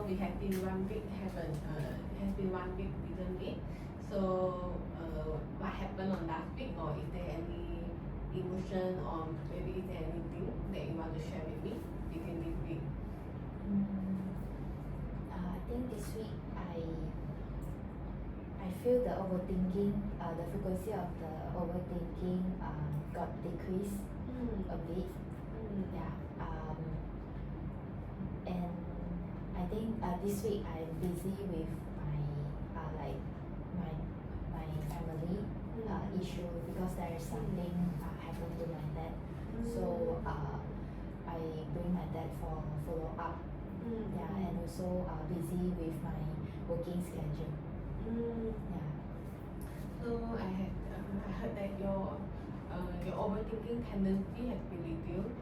we have been 1 week has been 1 week recently. So what happened on last week, or is there any emotion, or maybe is there anything that you want to share with me within this week? I think this week I feel the overthinking, the frequency of the overthinking got decreased a bit. Yeah. And I think this week I'm busy with my like my family issue, because there is something happened to my dad. So I bring my dad for follow up. Yeah, and also busy with my working schedule. Yeah. So I heard that your overthinking tendency has been reduced,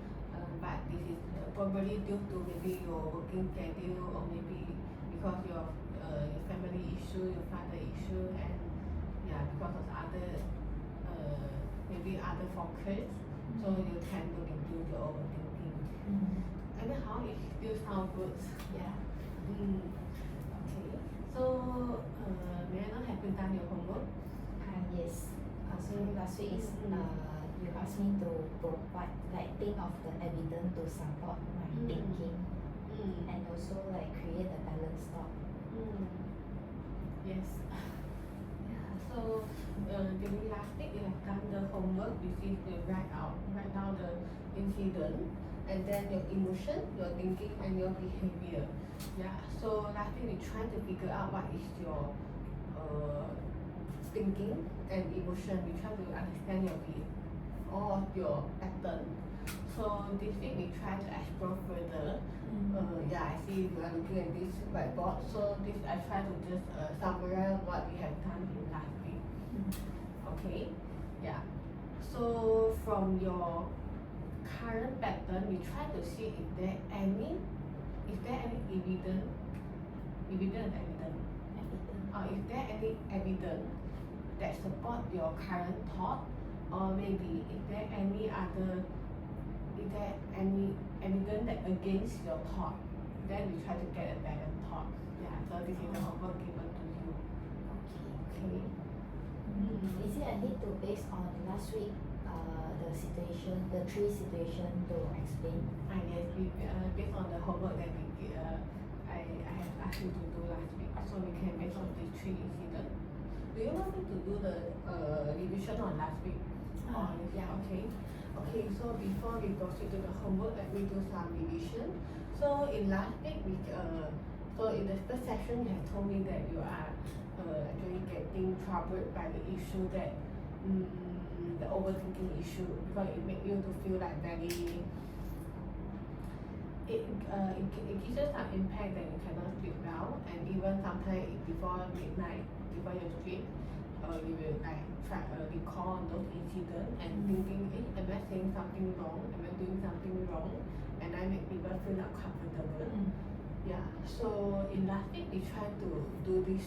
but this is probably due to maybe your working schedule, or maybe because your family issue, your father issue, and yeah, because of other maybe other focus. So you tend to reduce your overthinking. Anyhow, it still sounds good. Yeah. Okay. So may I know, have you done your homework? Yes. So last week is you asked me to provide, like, think of the evidence to support my thinking, and also like create a balanced thought. Yes. Yeah. So during last week you have done the homework, which is to write down the incident, and then your emotion, your thinking, and your behavior. Yeah. So last week we tried to figure out what is your thinking and emotion. We try to understand all of your pattern. So this week we try to explore further. Yeah, I see you are looking at this whiteboard. So this I try to just summarize what we have done in last week. Okay. Yeah. So from your current pattern, we try to see if there any evidence, or is there any evidence that support your current thought, or maybe is there any evidence that against your thought? Then we try to get a balanced thought. Yeah, so this is the homework given to you. Okay. Is it I need to base on last week the situation, the 3 situations to explain? Yes, based on the homework that I have asked you to do last week, so we can based on these 3 incidents. Do you want me to do the revision on last week? Yeah. Okay. Okay, so before we proceed to the homework, let me do some revision. So in last week, so in the first session, you have told me that you are actually getting troubled by the issue that the overthinking issue, because it makes you to feel like very. It gives you some impact that you cannot sleep well, and even sometimes before midnight, before you sleep, you will like try recall those incidents and thinking, am I saying something wrong? Am I doing something wrong? And I make people feel uncomfortable. Yeah. So in last week we tried to do this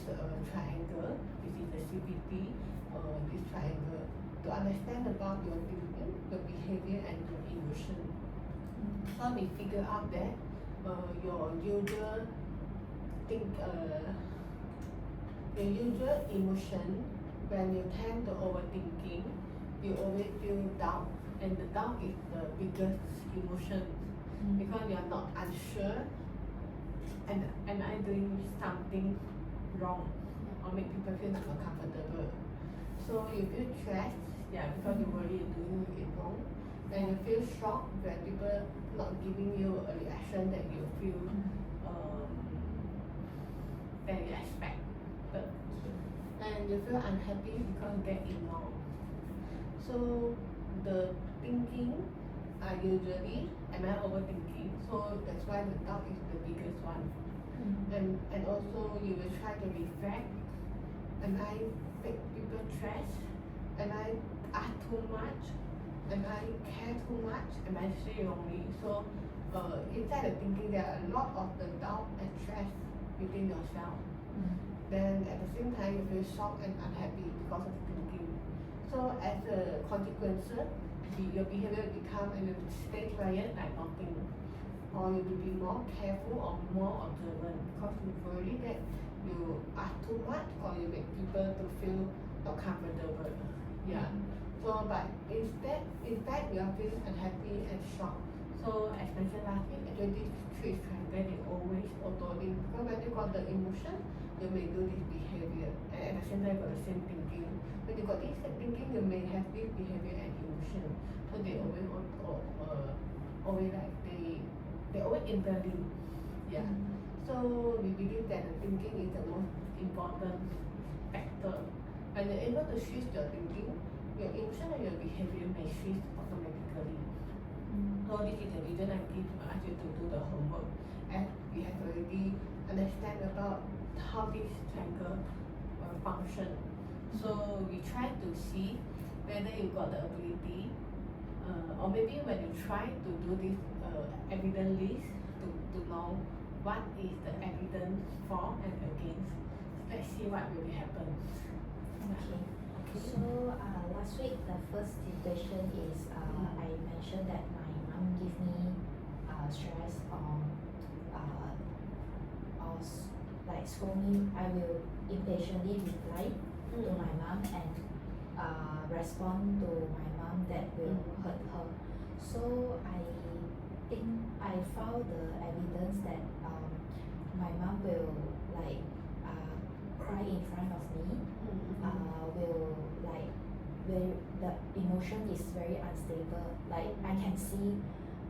triangle. This is the CBT. This triangle to understand about your thinking, your behavior, and your emotion. So we figure out that your usual emotion, when you tend to overthinking, you always feel doubt, and the doubt is the biggest emotion, because you are not unsure, and am I doing something wrong, or make people feel uncomfortable. So you feel stressed, yeah, because you worry you're doing it wrong, and you feel shocked when people not giving you a reaction that you feel that you expected, and you feel unhappy because you get ignored. So the thinking are usually, am I overthinking? So that's why the doubt is the biggest one. And also you will try to reflect, am I make people stress? Am I ask too much? Am I care too much? Am I say wrongly? So inside the thinking there are a lot of the doubt and stress within yourself. Then at the same time you feel shocked and unhappy because of thinking. So as a consequence, your behavior become, and you stay quiet like nothing. or you will be more careful or more observant because you worry that you ask too much or you make people to feel not comfortable. Yeah. So but instead, in fact, you are feeling unhappy and shocked. So as mentioned last week, actually this three triangle they always auto-link because when you got the emotion, you may do this behavior and at the same time you got the same thinking. When you got this same thinking, you may have this behavior and emotion. So they always always like they always interlink. Yeah. So we believe that the thinking is the most important factor. When you're able to shift your thinking, your emotion and your behavior may shift automatically. So this is the reason I ask you to do the homework, as we have already understand about how this triangle function. So we try to see whether you got the ability, or maybe when you try to do this evidence list to know what is the evidence for and against. Let's see what will happen. Okay. So last week the first situation is I mentioned that my mom give me stress or like scold me. I will impatiently reply to my mom and respond to my mom that will hurt her. So I think I found the evidence that my mom will like cry in front of me. Will like where the emotion is very unstable. Like I can see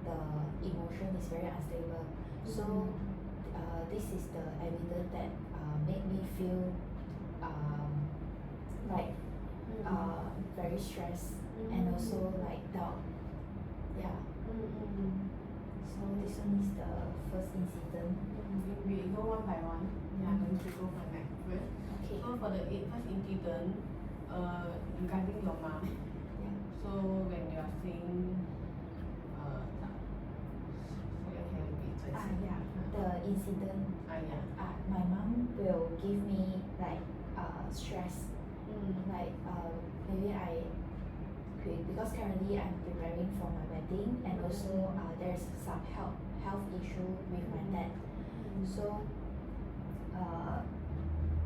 the emotion is very unstable. So this is the evidence that make me feel like very stressed and also like doubt. Yeah. So this one is the first incident. We go one by one. Yeah, I'm going to go for next first. Okay. So for the first incident, regarding your mom. Yeah. So when you are saying, so you can repeat first. Yeah. The incident. Yeah. My mom will give me like stress. Like maybe because currently I'm preparing for my wedding and also there's some health issue with my dad. So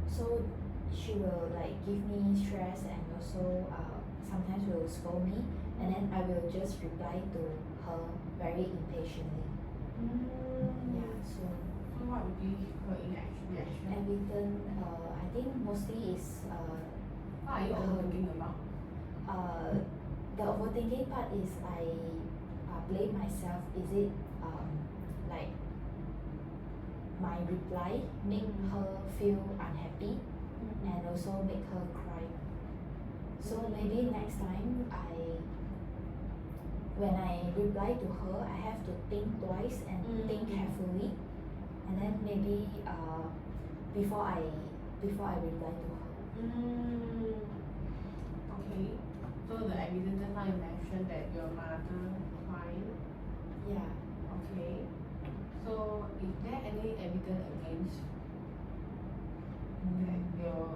so she will like give me stress and also sometimes will scold me and then I will just reply to her very impatiently. Yeah. So what would be her reaction? Evident I think mostly is What are you overthinking about? the overthinking part is I blame myself. Is it like my reply make her feel unhappy and also make her cry? So maybe next time when I reply to her, I have to think twice and think carefully, and then maybe before I reply to her. Okay. So the evidence just now you mentioned that your mother cried. Yeah. Okay. So is there any evidence against that your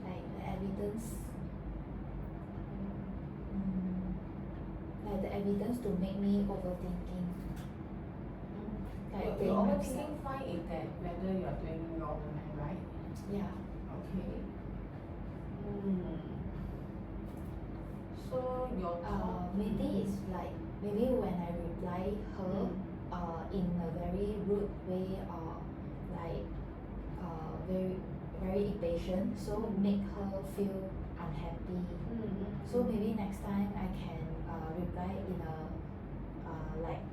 Like the evidence like the evidence to make me overthinking. Like your blame myself. overthinking point is that whether you are doing wrong, am I right? Yeah. Okay. So your thought. Maybe it's like maybe when I reply her in a very rude way or like very very impatient, so make her feel unhappy. So maybe next time I can reply in a like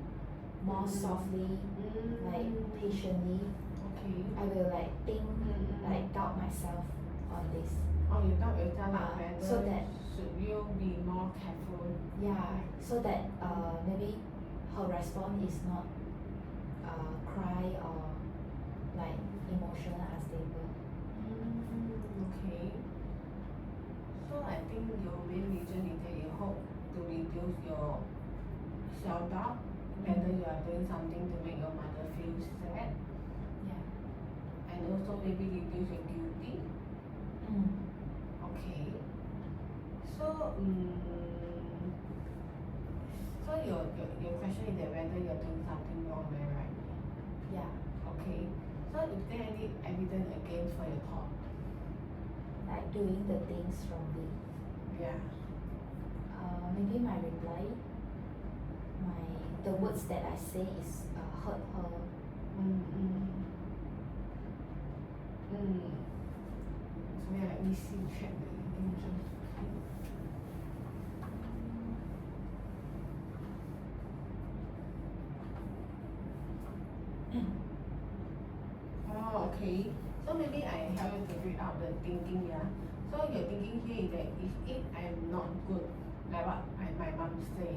more softly, like patiently. Okay. I will like think like doubt myself on this. Oh, you doubt yourself whether so that should you be more careful? Yeah, so that maybe her response is not cry or like emotional unstable. Okay. So I think your main reason is that you hope to reduce your self-doubt, whether you are doing something to make your mother feel sad, Yeah. and also maybe reduce your guilty. Okay. So So your question is that whether you're doing something wrong, am I right? Yeah, Okay. So is there any evidence against for your thought? like doing the things wrongly. Yeah. Maybe my reply, the words that I say is hurt her. So yeah, let me see, check the thinking. Oh, okay. So maybe I help you to read out the thinking, yeah. So your thinking here is that if I am not good, like what my mom say.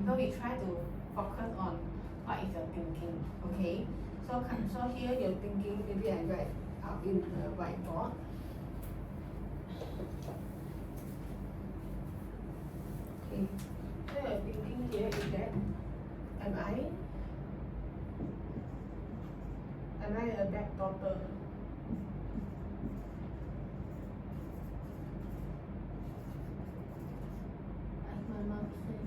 So we try to focus on what is your thinking, okay? So here your thinking, maybe I write out in the whiteboard. Okay. So your thinking here is that am I a bad daughter? As my mom said.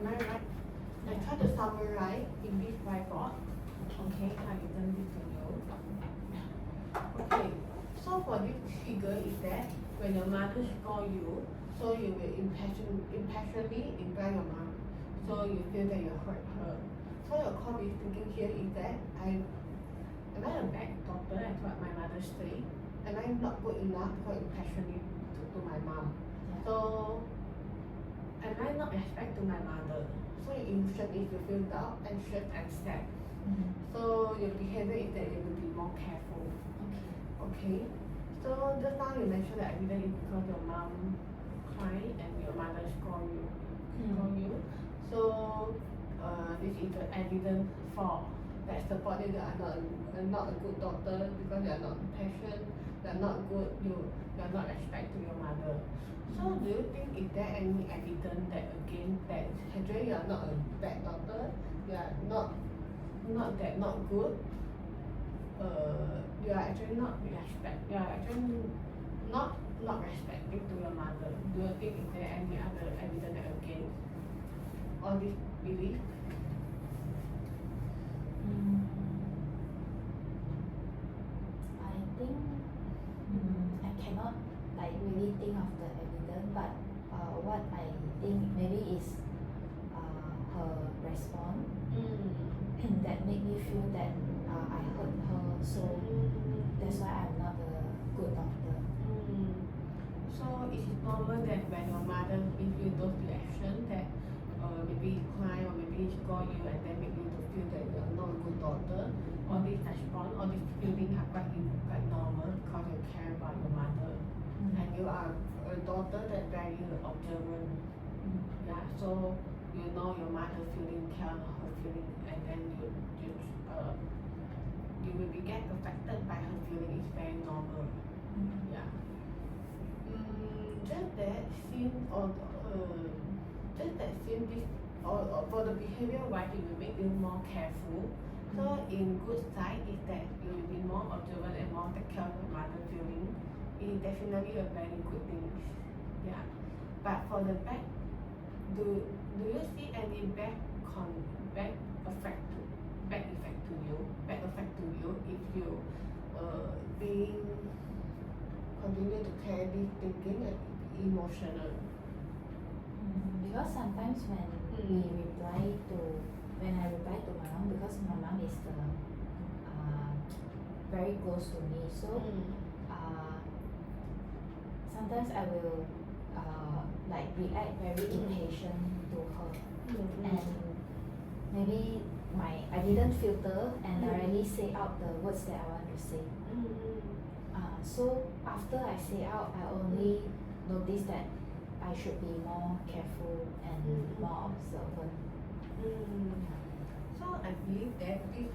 Am I right? I try to summarize in this whiteboard. Okay, I return this to you. Okay, so for this figure is that when your mother scold you, so you will impassionately ignore your mom. So you feel that you hurt her. So your core thinking here is that am I a bad daughter as what my mother say? Am I not good enough for impassionately to my mom? Yeah. So am I not respect to my mother? So your emotion is you feel doubt, anxious and sad. So your behavior is that you will be more careful. Okay. So just now you mentioned that evidence is because your mom cry and your mother scold you. So this is the evidence for that support you are not a good daughter because you are not patient, you are not good, you are not respect to your mother. So do you think is there any evidence that again that actually you are not a bad daughter, you are not good, you are actually not respecting to your mother. Do you think is there any other evidence that against all this belief? I think I cannot like really think of the evidence, but what I think maybe is her response that made me feel that I hurt her, so that's why I'm not a good daughter. So it is normal that when your mother gives you those reactions that maybe cry or maybe scold you and then make you to feel that you are not a good daughter, all these response, all these feelings are quite normal because you care about your mother and you are a daughter that very observant. Yeah, so you know your mother feeling, care of her feeling, and then you will be get affected by her feeling. It's very normal. Yeah. Just that since this or for the behavior wise, it will make you more careful. So in good side is that you will be more observant and more take care of your mother feeling. It is definitely a very good thing. Yeah. But for the bad, do you see any bad effect to bad effect to you if you being continue to carry this thinking and emotional? Because sometimes when I reply to my mom, because my mom is the very close to me, so sometimes I will like react very impatient to her, and maybe I didn't filter and directly say out the words that I want to say. So after I say out, I only notice that I should be more careful and more observant. So I believe that this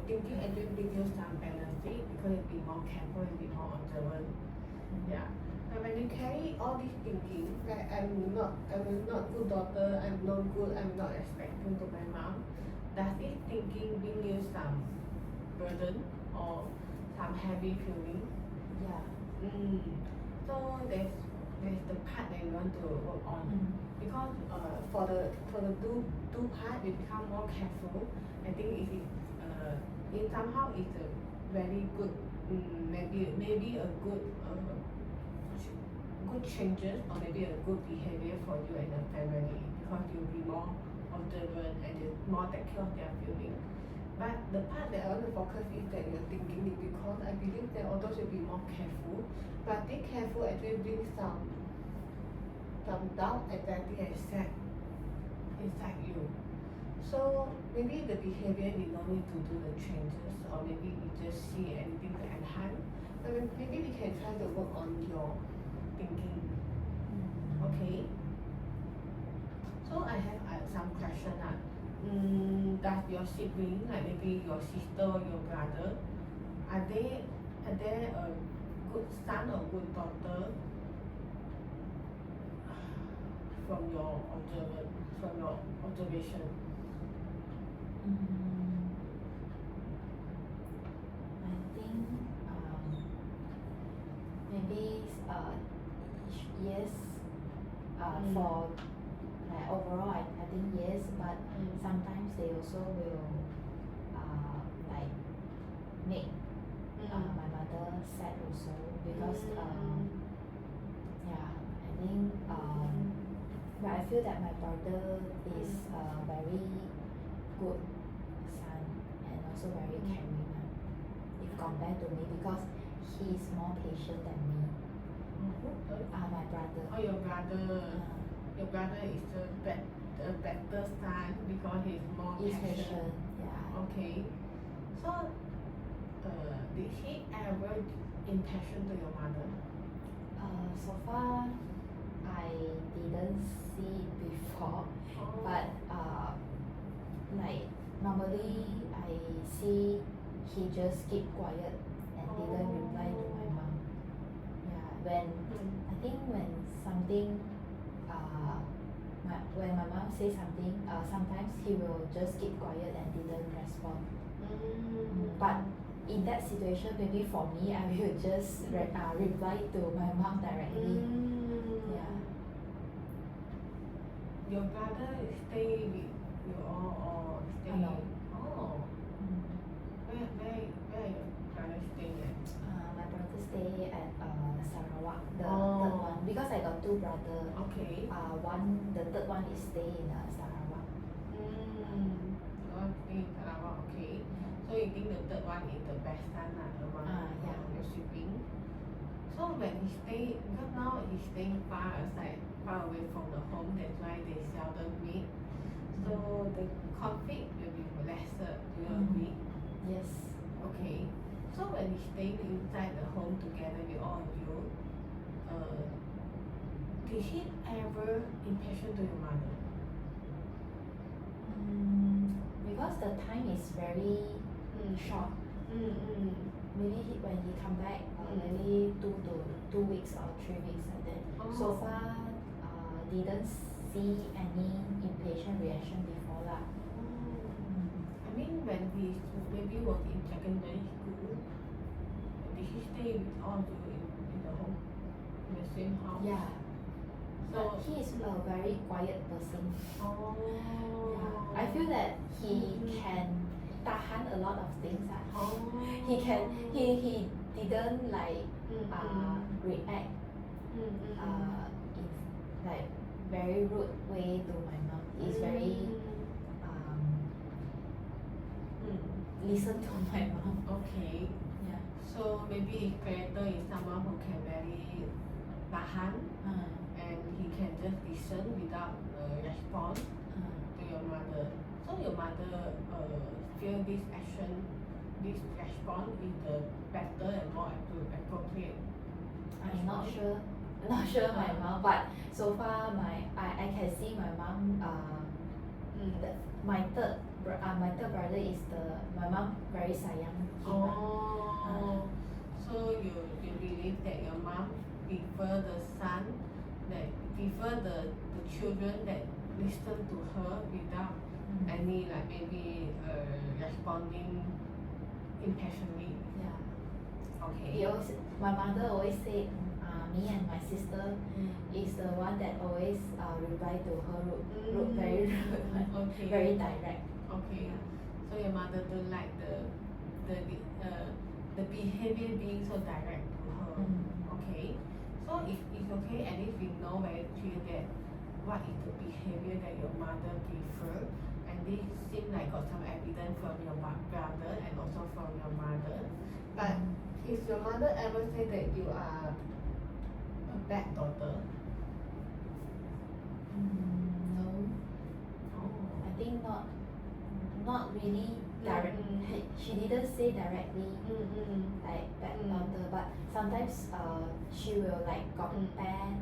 thinking actually gives you some benefit because you be more careful and be more observant. Yeah. But when you carry all this thinking, like I'm not good daughter, I'm not good, I'm not respectful to my mom, does this thinking bring you some burden or some heavy feeling? Yeah. So there's the part that you want to work on because for the do part you become more careful. I think it somehow is a very good maybe a good changes or maybe a good behavior for you and your family because you'll be more observant and you more take care of their feeling. But the part that I want to focus is that you're thinking it because I believe that although you'll be more careful, but being careful actually brings some doubt, anxiety and sad inside you. So maybe the behavior you don't need to do the changes or maybe you just see anything to enhance. But maybe we can try to work on your thinking. Okay. So I have some question. Does your sibling, like maybe your sister or your brother, are they a good son or good daughter from your observation? I think maybe yes. For like overall, I think yes, but sometimes they also will like make my mother sad also because yeah, I think but I feel that my brother is a very good son and also very caring one if compared to me because he is more patient than me. My brother. Oh, your brother. Your brother is the better son because he's more patient. Yeah. Okay. So, did he ever impatient to your mother? So far, I didn't see it before, but like normally I see he just keep quiet and didn't reply to my mom. Yeah, I think when something when my mom say something, sometimes he will just keep quiet and didn't respond. But in that situation, maybe for me, I will just reply to my mom directly. Yeah. Your brother stay with you all or stay? No. Oh. Where your brother stay at? My brother stay at Sarawak, the third one, because I got two brothers. Okay. The third one is stay in Sarawak. Stay in Sarawak, okay. So you think the third one is the best son among your siblings? So when he stay, because now he's staying far away from the home, that's why they seldom meet. So the conflict will be lesser. Do you agree? Yes. Okay. So when you stay inside the home together with all of you, did he ever impatient to your mother? Because the time is very short. Maybe when he come back, maybe 2 weeks or 3 weeks like that. So far, didn't see any impatient reaction before lah. I mean, when he maybe was in secondary school, did he stay with all of you in the home, in the same house? Yeah. So But he is a very quiet person. oh. Yeah. I feel that he can tahan a lot of things. Oh. He didn't like react in like very rude way to my mom. He's very listen to my mom. Okay. Yeah. So maybe his character is someone who can very tahan and he can just listen without respond to your mother. So your mother feel this action, this response is the better and more appropriate. I'm not sure. Not sure my mom, but so far I can see my mom. My third brother is my mom very sayang him. Oh. So you believe that your mom prefer the son that prefer the children that listen to her without any like maybe responding impatiently. Yeah. Okay. My mother always say, me and my sister is the one that always reply to her rude, very rude, Okay. very direct. Okay. So your mother don't like the behavior being so direct to her. Okay. So it's okay, at least we know very clear that what is the behavior that your mother prefer, and this seems like got some evidence from your brother and also from your mother. But is your mother ever say that you are a bad daughter? No, Oh. I think not really direct. She didn't say directly like bad daughter, but sometimes she will like compare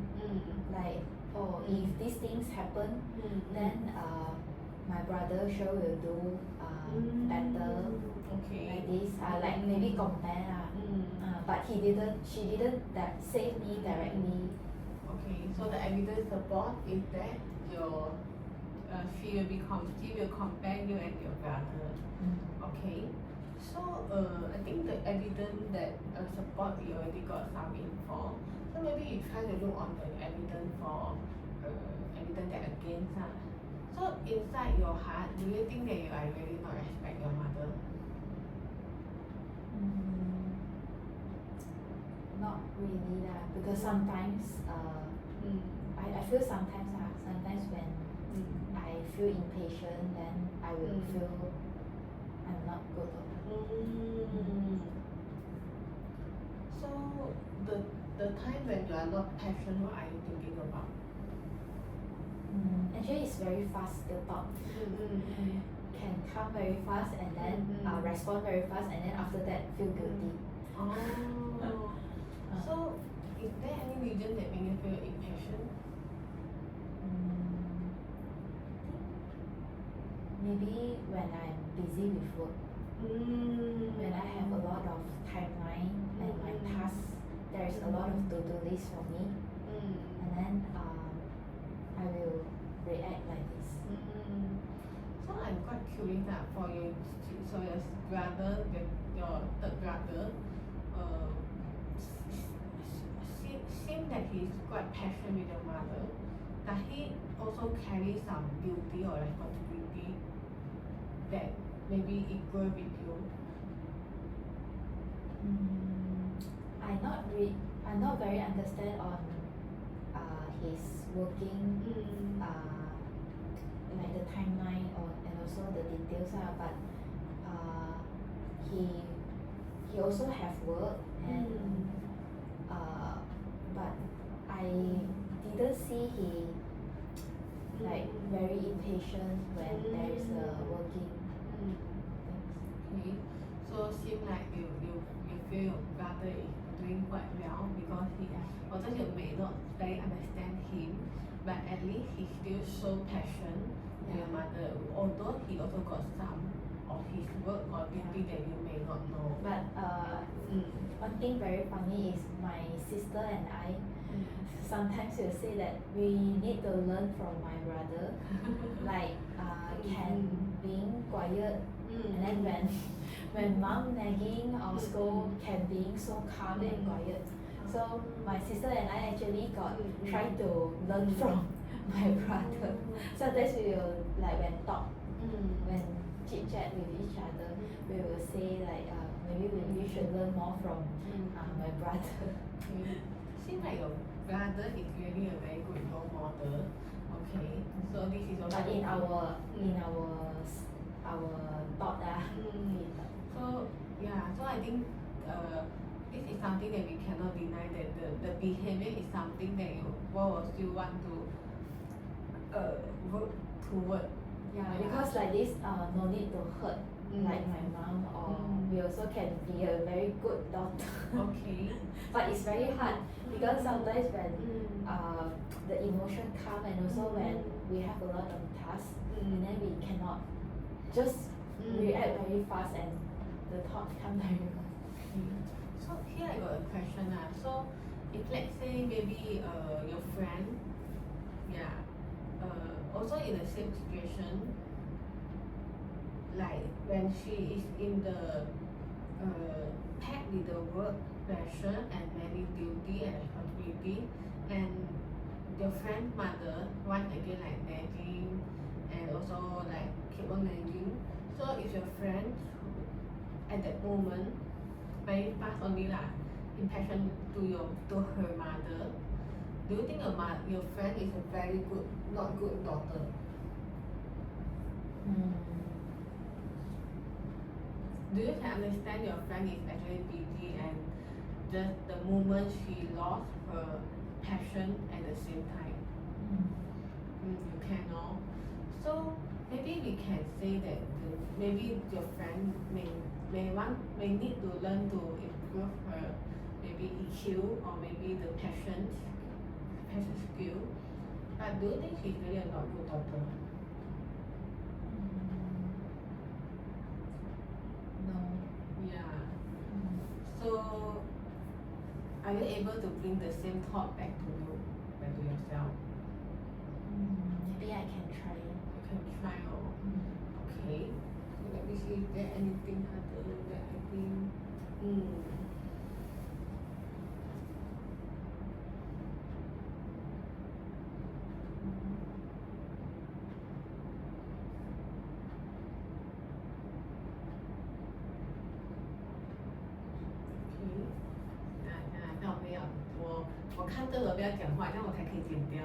like, oh, if these things happen, then my brother sure will do better Okay. like this. Like maybe compare but she didn't say me directly. Okay, so the evidence support is that your she will compare you and your brother. Okay, so I think the evidence that support we already got some info. So maybe you try to look on the evidence for evidence that against. So inside your heart, do you think that you are really not respect your mother? Not really lah, because sometimes I feel sometimes when I feel impatient, then I will feel I'm not good. So the time when you are not passionate, what are you thinking about? Actually, it's very fast. The thought can come very fast and then respond very fast, and then after that feel guilty. Oh. So is there any reason that make you feel impatient? Maybe when I'm busy with work, when I have a lot of timeline and my tasks, there is a lot of to-do list for me, and then I will react like this. So I'm quite curious for your brother, your third brother, seems that he's quite passionate with your mother. Does he also carry some duty or responsibility that maybe equal with you? I not very understand on his working like the timeline and also the details but he also have work and but I didn't see he like very impatient when there is a working things. Okay, so seem like you feel your brother is doing quite well because although you may not very understand him, but at least he still show passion to your mother. Although he also got some of his work or duty that you may not know. But one thing very funny is my sister and I sometimes will say that we need to learn from my brother, like can being quiet, and then when mom nagging or scold, can being so calm and quiet. So my sister and I actually try to learn from my brother. Sometimes we will like when talk, when chit chat with each other, we will say like maybe we should learn more from my brother. Seems like your brother is really a very good role model. Okay, so this is also But in our thought So yeah, so I think this is something that we cannot deny, that the behavior is something that you will still want to work toward. yeah, because like this no need to hurt like my mom, or we also can be a very good daughter. Okay. But it's very hard because sometimes when the emotion come, and also when we have a lot of tasks, and then we cannot just react very fast, and the thought come very fast. So here I got a question. So if let's say maybe your friend, yeah, also in the same situation, like when she is in the packed with the work pressure and many duty and responsibility, and your friend's mother once again like nagging and also like keep on nagging. So if your friend at that moment very fast only lah impression to her mother, do you think your friend is a very good, not good daughter? Do you can understand your friend is actually busy, and just the moment she lost her passion at the same time? You can know. So maybe we can say that maybe your friend may need to learn to improve her maybe EQ or maybe the passion skill. But do you think she's really a not good daughter? No. Yeah. So are you able to bring the same thought back to yourself? Maybe I can try. You can try. Okay. So let me see if there anything other that I think.那我们要我看这个不要讲话，这样我才可以剪掉。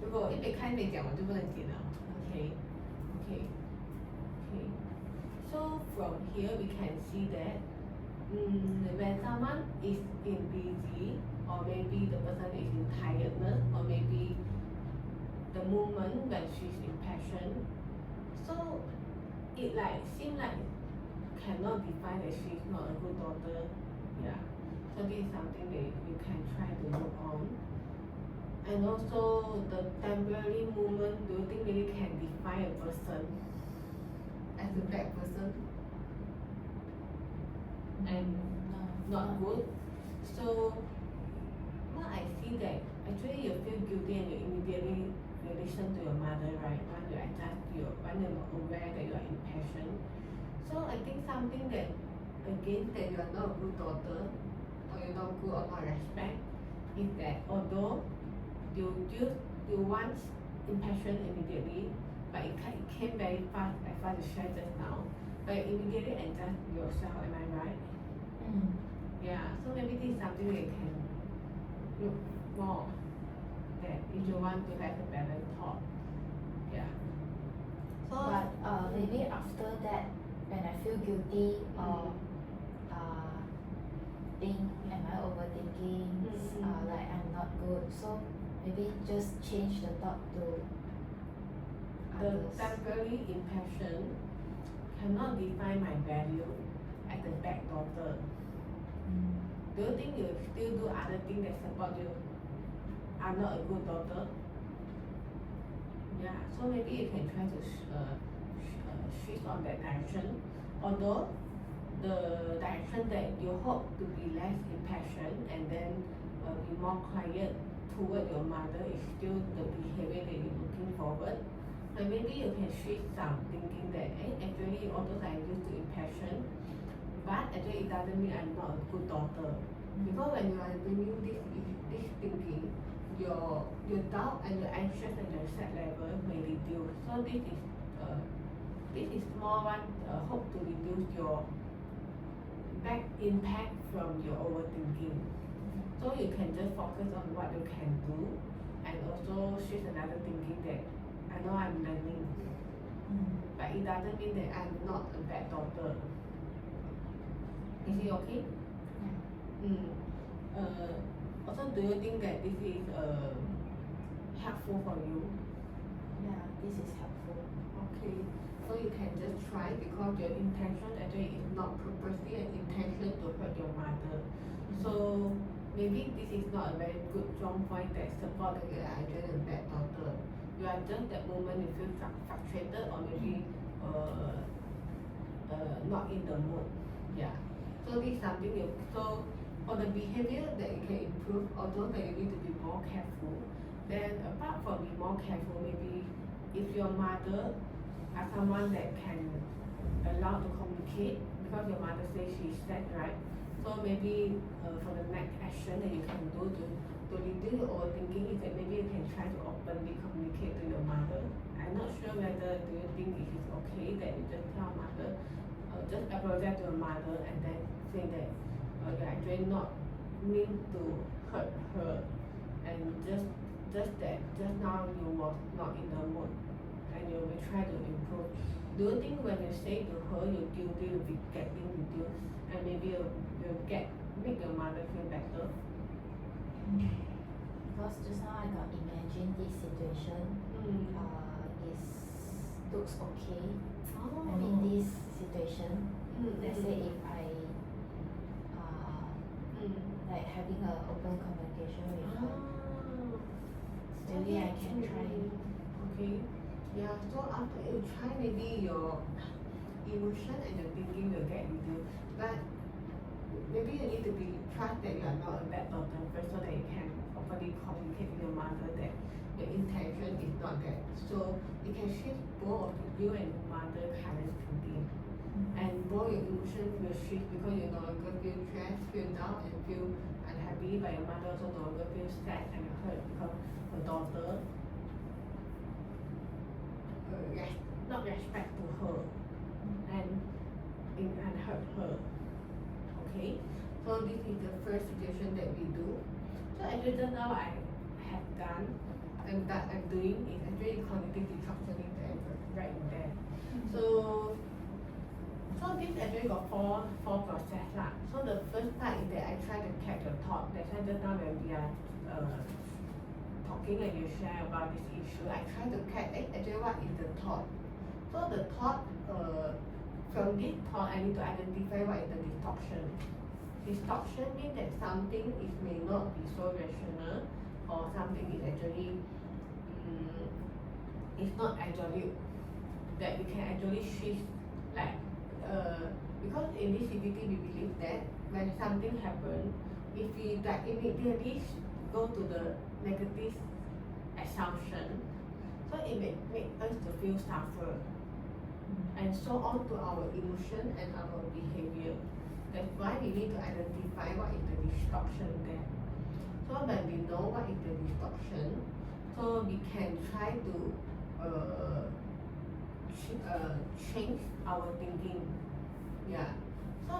如果我一边看一边讲，我就不能剪了。Okay. So from here we can see that when someone is in busy, or maybe the person is in tiredness, or maybe the moment when she's in passion, so it like seem like cannot define that she's not a good daughter. Yeah. So this is something that you can try to work on. And also the temporary moment, do you think really can define a person as a bad person and not good? So now I see that actually you feel guilty and you immediately listen to your mother, right? When you're aware that you are in passion. So I think something that again that you are not a good daughter, or you're not good or not respect, is that although you want impassion immediately, but it came very fast, like fast to share just now, but you immediately adjust yourself, am I right? Yeah, so maybe this is something that you can look more, that if you want to have a balanced thought. Yeah. So But maybe after that, when I feel guilty or think am I overthinking, like I'm not good, so maybe just change the thought to the others. temporary impression cannot define my value as a bad daughter. Do you think you still do other things that support you are not a good daughter? Yeah, so maybe you can try to shift on that direction. Although the direction that you hope to be less impassioned and then be more quiet toward your mother is still the behavior that you're looking forward. So maybe you can shift some thinking that actually although I used to impassion, but actually it doesn't mean I'm not a good daughter. Because when you are bringing this thinking, your doubt and your anxious and your sad level may reduce. So this is more one hope to reduce your back impact from your overthinking. So you can just focus on what you can do and also shift another thinking that I know I'm learning, but it doesn't mean that I'm not a bad daughter. Is it okay? Also, do you think that this is helpful for you? Yeah, this is helpful. Okay, so you can just try because your intention actually is not purposely an intention to hurt your mother. So maybe this is not a very good strong point that support that you are actually a bad daughter. You are just that moment you feel frustrated or maybe not in the mood. Yeah. So this is something so for the behavior that you can improve, although that you need to be more careful, then apart from being more careful, maybe if your mother are someone that can allow to communicate, because your mother says she's sad, right? So maybe for the next action that you can do to reduce your overthinking is that maybe you can try to openly communicate to your mother. I'm not sure whether do you think it is okay that you just tell mother, just apologize to your mother and then say that you're actually not mean to hurt her and just that just now you was not in the mood and you will try to improve. Do you think when you say to her your guilty will be getting reduced and maybe you'll make your mother feel better? Because just now I got imagine this situation is looks okay. I mean this situation, let's say if I like having an open communication with her, maybe I can try. Okay. Yeah, so after you try, maybe your emotion and your thinking will get reduced. But maybe you need to be trust that you are not a bad daughter first so that you can openly communicate with your mother that your intention is not that. So you can shift both of you and your mother current thinking. And both your emotions will shift because you no longer feel stressed, feel down and feel unhappy, but your mother also no longer feels sad and hurt because her daughter not respect to her and hurt her. Okay, so this is the first situation that we do. So actually just now I have done and that I'm doing is actually cognitive restructuring there, right in there. So this actually got four process lah. So the first part is that I try to catch your thought. That's why just now when we are talking and you share about this issue, I try to catch actually what is the thought. So the thought, from this thought I need to identify what is the distortion. Distortion means that something may not be so rational or something is actually it's not actually that we can actually shift like because in this CBT we believe that when something happens, if we like immediately go to the negative assumption, so it may make us to feel suffer and so on to our emotion and our behavior. That's why we need to identify what is the distortion there. So when we know what is the distortion, so we can try to change our thinking. Yeah. So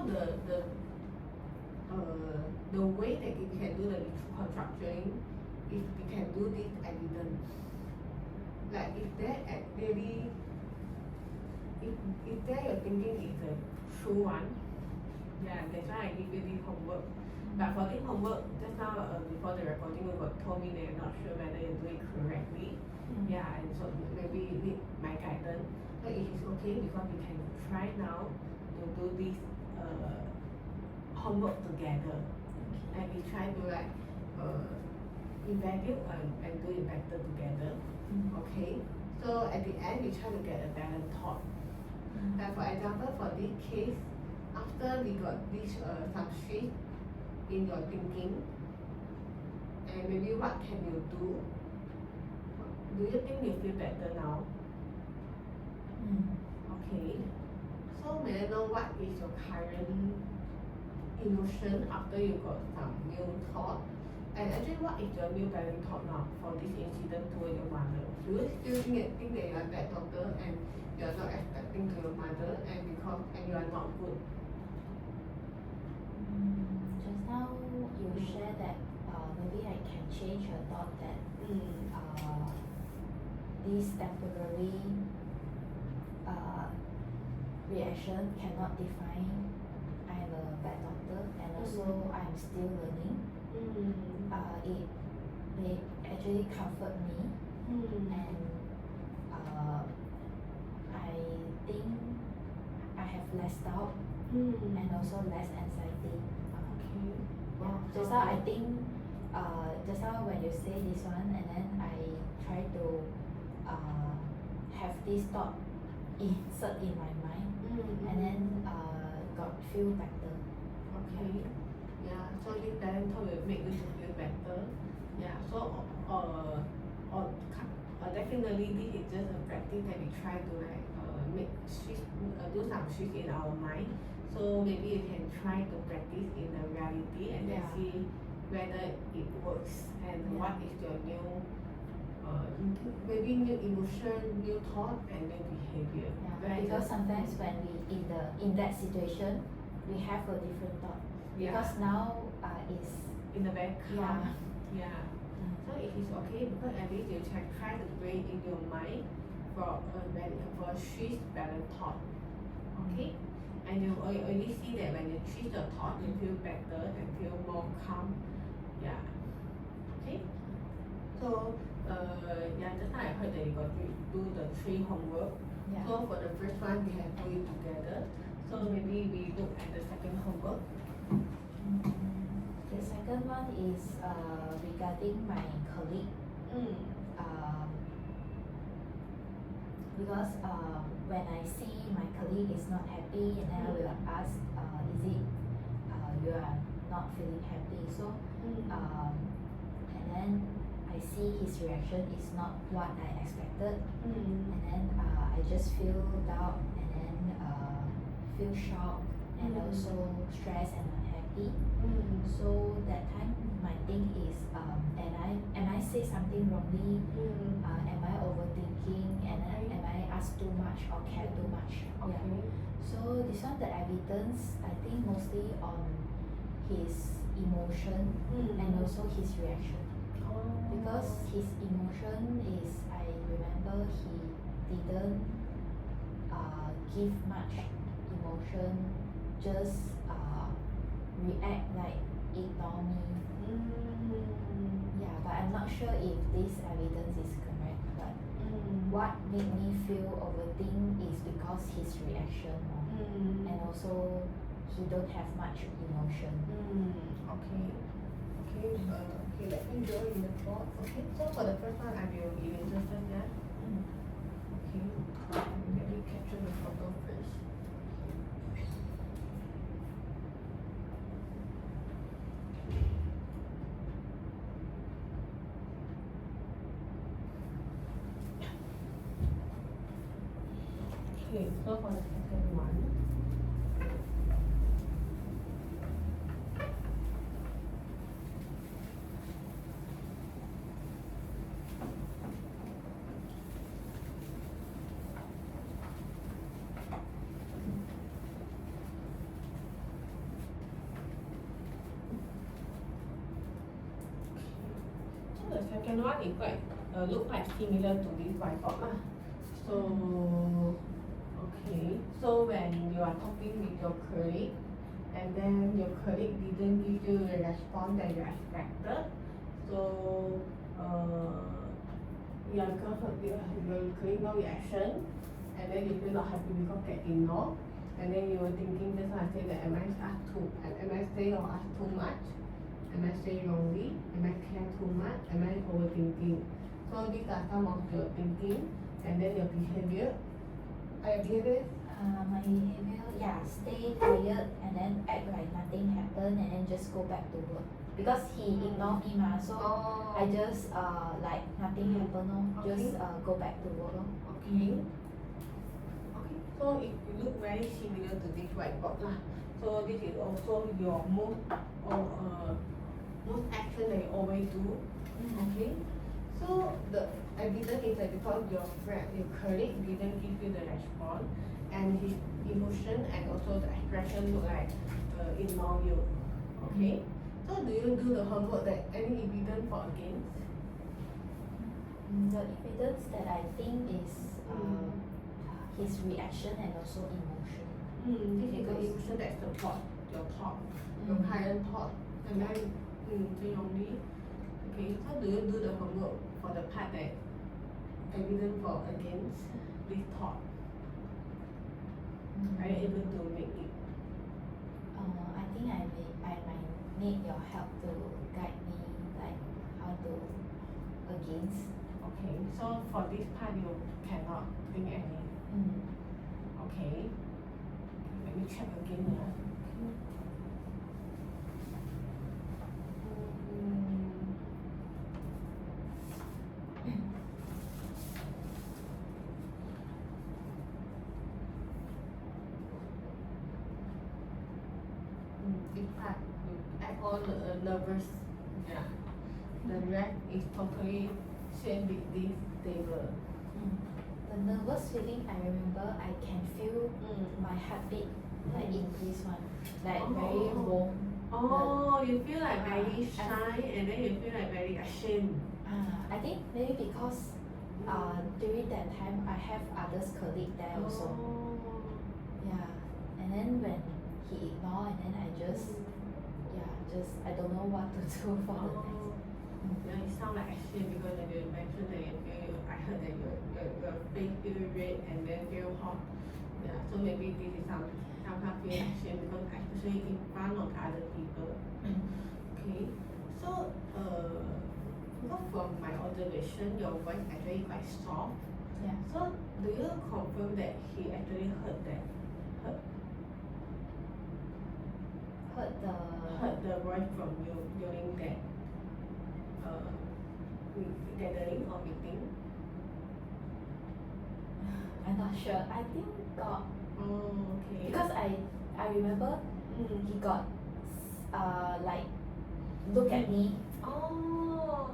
the way that we can do the reconstructing is we can do this evidence. Like if there really if there your thinking is a true one, yeah, that's why I give you this homework. But for this homework, just now before the recording, you got told me that you're not sure whether you do it correctly. Yeah, and so maybe you need my guidance. So it is okay because we can try now to do this homework together, and we try to like evaluate and do it better together. Okay. So at the end, we try to get a balanced thought. Like for example, for this case, after we got this some shift in your thinking, and maybe what can you do? Do you think you feel better now? Okay. So may I know what is your current emotion after you got some new thought? And actually, what is your new parenting thought now for this incident toward your mother? Do you still think that you are bad daughter and you are not expecting to your mother and you are not good? Just now you share that maybe I can change your thought that this temporary reaction cannot define I'm a bad doctor, and also I'm still learning. It may actually comfort me, and I think I have less doubt and also less anxiety. Yeah. Just now I think just now when you say this one, and then I try to have this thought insert in my mind, and then got feel better. Okay. Yeah. So this parent thought will make you to feel better. Yeah. So definitely this is just a practice that we try to like make shift, do some shift in our mind. So maybe you can try to practice in the reality and then see whether it works and what is your new maybe new emotion, new thought, and new behavior. Yeah, because sometimes when we in that situation, we have a different thought. Because now it's in the very calm. Yeah. So it is okay because at least you can try to bring in your mind for a shift balance thought. Okay? And you already see that when you shift the thought, you feel better and feel more calm. Yeah. Okay? So just now I heard that you got to do the 3 homework. Yeah. So for the first one we have put it together. So maybe we look at the second homework. The second one is regarding my colleague. Because when I see my colleague is not happy, and then I will ask, is it you are not feeling happy? So and then I see his reaction is not what I expected, and then I just feel doubt, and then feel shocked, and also stressed and unhappy. So that time my thing is am I say something wrongly? Am I overthinking, and am I ask too much or care too much? Okay. Yeah. So this one the evidence I think mostly on his emotion and also his reaction. Because his emotion is, I remember he didn't give much emotion, just react like ignore me. Yeah, but I'm not sure if this evidence is correct. But what made me feel overthink is because his reaction, and also he don't have much emotion. Okay. Okay, let me draw in the board. Okay, so for the first one, I will erase first, yeah? Okay, let me capture the photo first. Okay, so for the second one, the second one is quite look quite similar to this whiteboard lah. So okay, so when you are talking with your colleague, and then your colleague didn't give you the response that you expected, so because of your colleague no reaction, and then you feel not happy because get ignored, and then you were thinking just now I say that am I say or ask too much? Am I saying wrongly? Am I care too much? Am I overthinking? So these are some of your thinking, and then your behavior. Your behavior My behavior, yeah, stay quiet and then act like nothing happened and then just go back to work. Because he ignored me ma, so Oh. I just like nothing happened lor. Just Okay. go back to work lor. Okay. Okay. So it look very similar to this whiteboard lah. So this is also your most most action that you always do. Okay. So the evidence is that because your friend, your colleague didn't give you the response, and his emotion and also the expression look like ignore you. Okay. So do you do the homework that any evidence for against? The evidence that I think is his reaction and also emotion. This is the emotion that support your thought, your client thought, and then only. Okay, how do you do the homework for the part that evidence for against this thought? Are you able to make it? I think I might need your help to guide me like how to against. Okay, so for this part you cannot think any. Okay, let me check again. This part you add on nervous. Yeah. The rest is totally same with this table. The nervous feeling, I remember I can feel my heartbeat like increase one, like very warm. Oh, you feel like very shy and then you feel like very ashamed. I think maybe because during that time I have others colleague there also. Yeah, and then when he ignore and then I just I don't know what to do for the next. Yeah, it sounds like ashamed because when you mentioned that you feel, I heard that your face feel red and then feel hot. Yeah, so maybe this is sometimes feel ashamed because especially in front of other people. Okay, so because from my observation, your voice actually quite soft. Yeah. So do you confirm that he actually heard the voice from you during that gathering or meeting? I'm not sure. I think got Oh, okay. because I remember he got like look at me Oh.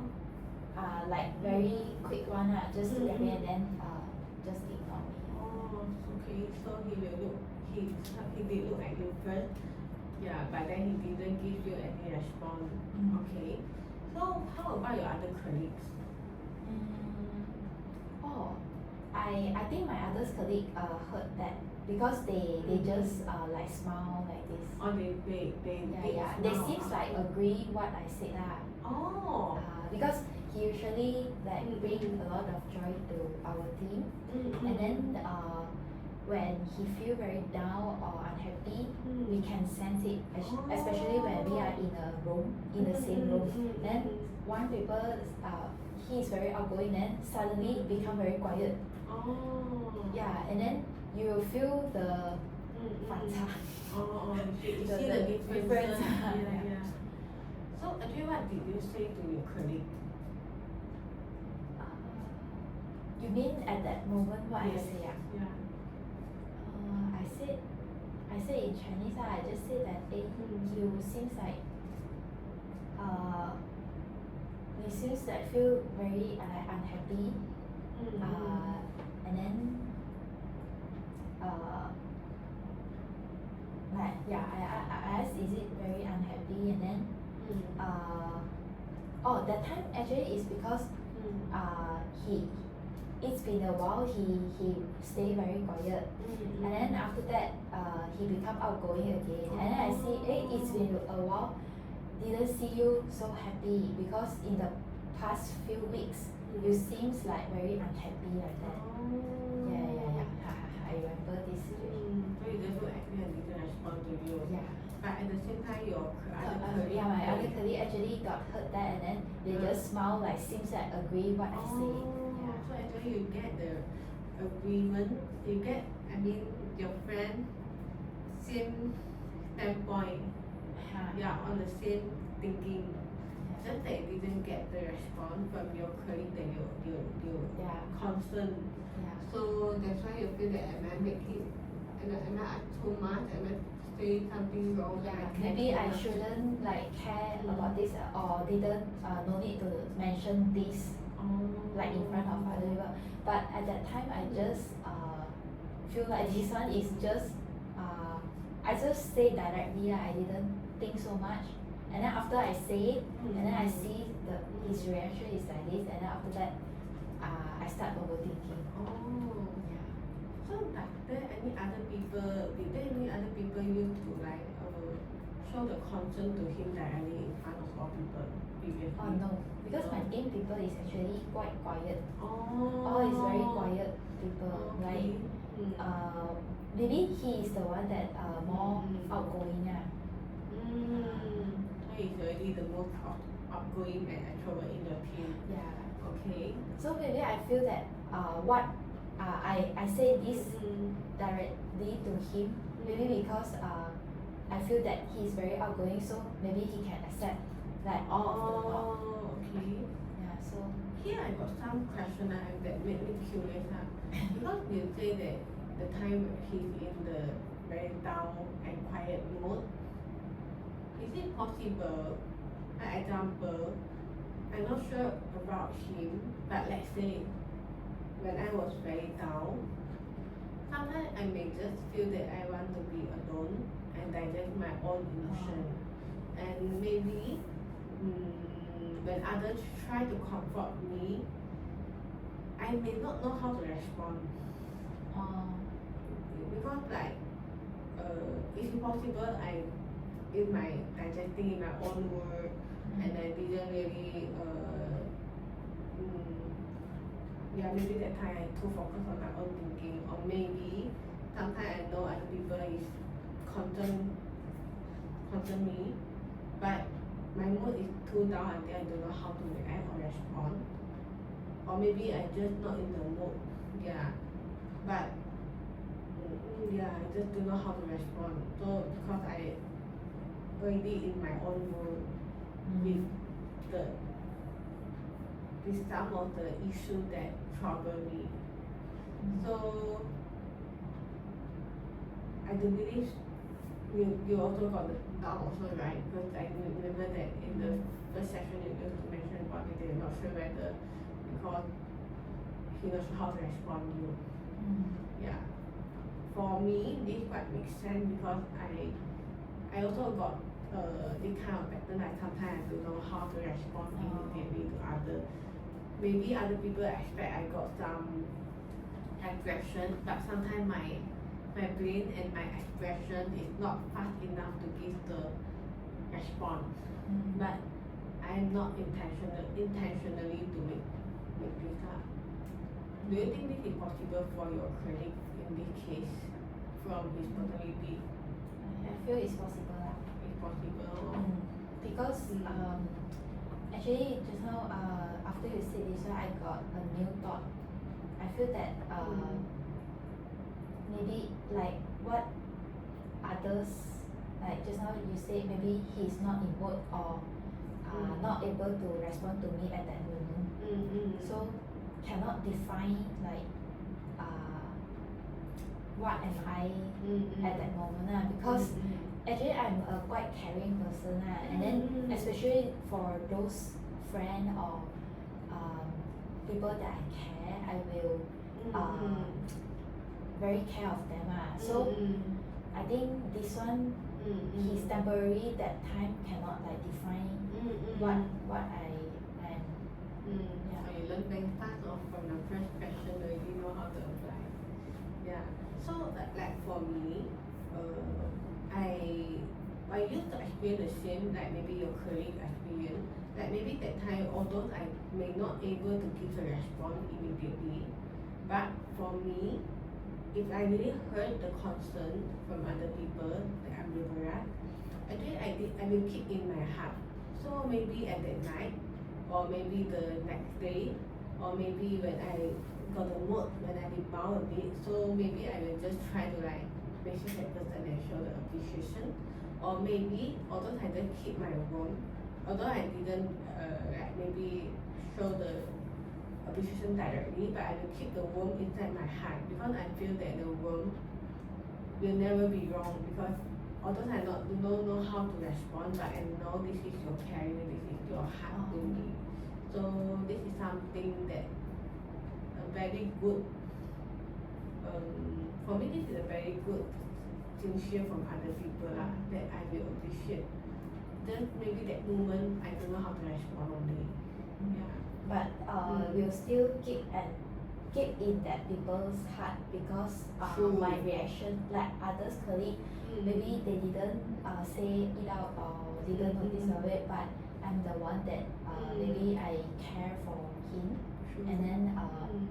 like very quick one just look at me and then just ignore me. Oh, okay. So he will look. He did look at you first. Yeah, but then he didn't give you any response. Okay. So how about your other colleagues? Oh, I think my other colleague heard that because they just like smile like this. Oh, they They seems like agree what I said lah. Oh. Because he usually like bring a lot of joy to our team, and then when he feel very down or unhappy, we can sense it, especially when we are in a room, in the same room. Then one people, he is very outgoing, then suddenly become very quiet. Oh. Yeah, and then you will feel the 反差. You The- see the the difference. difference. Yeah. So actually, what did you say to your colleague? You mean at that moment what Yes. I say? Yeah. I say in Chinese I just say that you seems like you seems like feel very unhappy, and then like I asked is it very unhappy, and then that time actually is because it's been a while he stay very quiet, and then after that he become outgoing again, and then I see it's been a while didn't see you so happy because in the past few weeks you seems like very unhappy like that. Yeah. I remember this situation. So you just look actually and didn't respond to you. Yeah. But at the same time, your other colleague. Yeah, my other colleague actually got heard that, and then they just smile like seems like agree what I say. Yeah. So actually you get the agreement. You get, I mean, your friend same standpoint, yeah, on the same thinking. Just that you didn't get the response from your colleague that you Yeah. concerned. Yeah. So that's why you feel that am I make it, am I ask too much, am I say something wrong? Yeah, that I care maybe too I much? shouldn't like care Mm. about this or didn't no need to mention this Oh. like in front of other people. But at that time I just feel like this one is just I just say directly I didn't think so much. And then after I say it, and then I see his reaction is like this, and then after that I start overthinking. Oh. Yeah. So are there any other people, did there any other people used to like show the concern to him directly in front of all people previously? Oh no, because my team people is actually quite quiet. Oh. All is very quiet people. Like Mm. maybe he is the one that more Mm. outgoing. So he's already the most outgoing and extrovert in the team. Yeah. Okay. So maybe I feel that what I say this Mm. directly to him maybe because I feel that he's very outgoing, so maybe he can accept like all of the talk. Oh, okay. Yeah. So Here I got some question that made me curious. Because you say that the time he's in the very down and quiet mode, is it possible, an example, I'm not sure about him, but let's say when I was very down, sometimes I may just feel that I want to be alone and digest my own emotion. And maybe when others try to comfort me, I may not know how to respond. Because like it's possible I in my digesting in my own world and I didn't really maybe that time I too focused on my own thinking, or maybe sometimes I know other people is concern me, but my mood is too down and then I don't know how to react or respond, or maybe I just not in the mood, but I just don't know how to respond. So because I already in my own world with some of the issue that trouble me. So I do believe you also got the down also, right? Because I remember that in the first session you mentioned about it, they're not sure whether because he not sure how to respond to you. Yeah. For me, this quite makes sense because I also got this kind of pattern. Like sometimes I don't know how to respond immediately to others. Maybe other people expect I got some aggression, but sometimes my brain and my expression is not fast enough to give the response. But I'm not intentionally to make this up. Do you think this is possible for your colleague in this case from his personality? I feel it's possible lah. It's possible. Because actually just now after you said this one, I got a new thought. I feel that maybe like what others, like just now you said maybe he's not in mood or not able to respond to me at that moment. So cannot define like what am I at that moment because actually I'm a quite caring person and then especially for those friend or people that I care, I will very care of them so I think this one he's temporary, that time cannot like define what I am. So you learn very fast from the first question already know how to apply. Yeah. So like for me, I used to experience the same like maybe your colleague experience. Like maybe that time although I may not able to give a response immediately, but for me, if I really heard the concern from other people that I'm libera, actually I will keep in my heart. So maybe at that night, or maybe the next day, or maybe when I got the mood, when I rebound a bit, so maybe I will just try to like message that person and show the appreciation. Or maybe although I didn't keep my word, although I didn't like maybe show the appreciation directly, but I will keep the warmth inside my heart because I feel that the warmth will never be wrong because although I don't know how to respond, but I know this is your caring, this is your heart to me. So this is something that a very good for me this is a very good sincere from other people that I will appreciate. Just maybe that moment I don't know how to respond only. Yeah. But we'll still keep in that people's heart because True. my reaction, like others colleague, maybe they didn't say it out or didn't notice of it, but I'm the one that maybe I care for him True. and then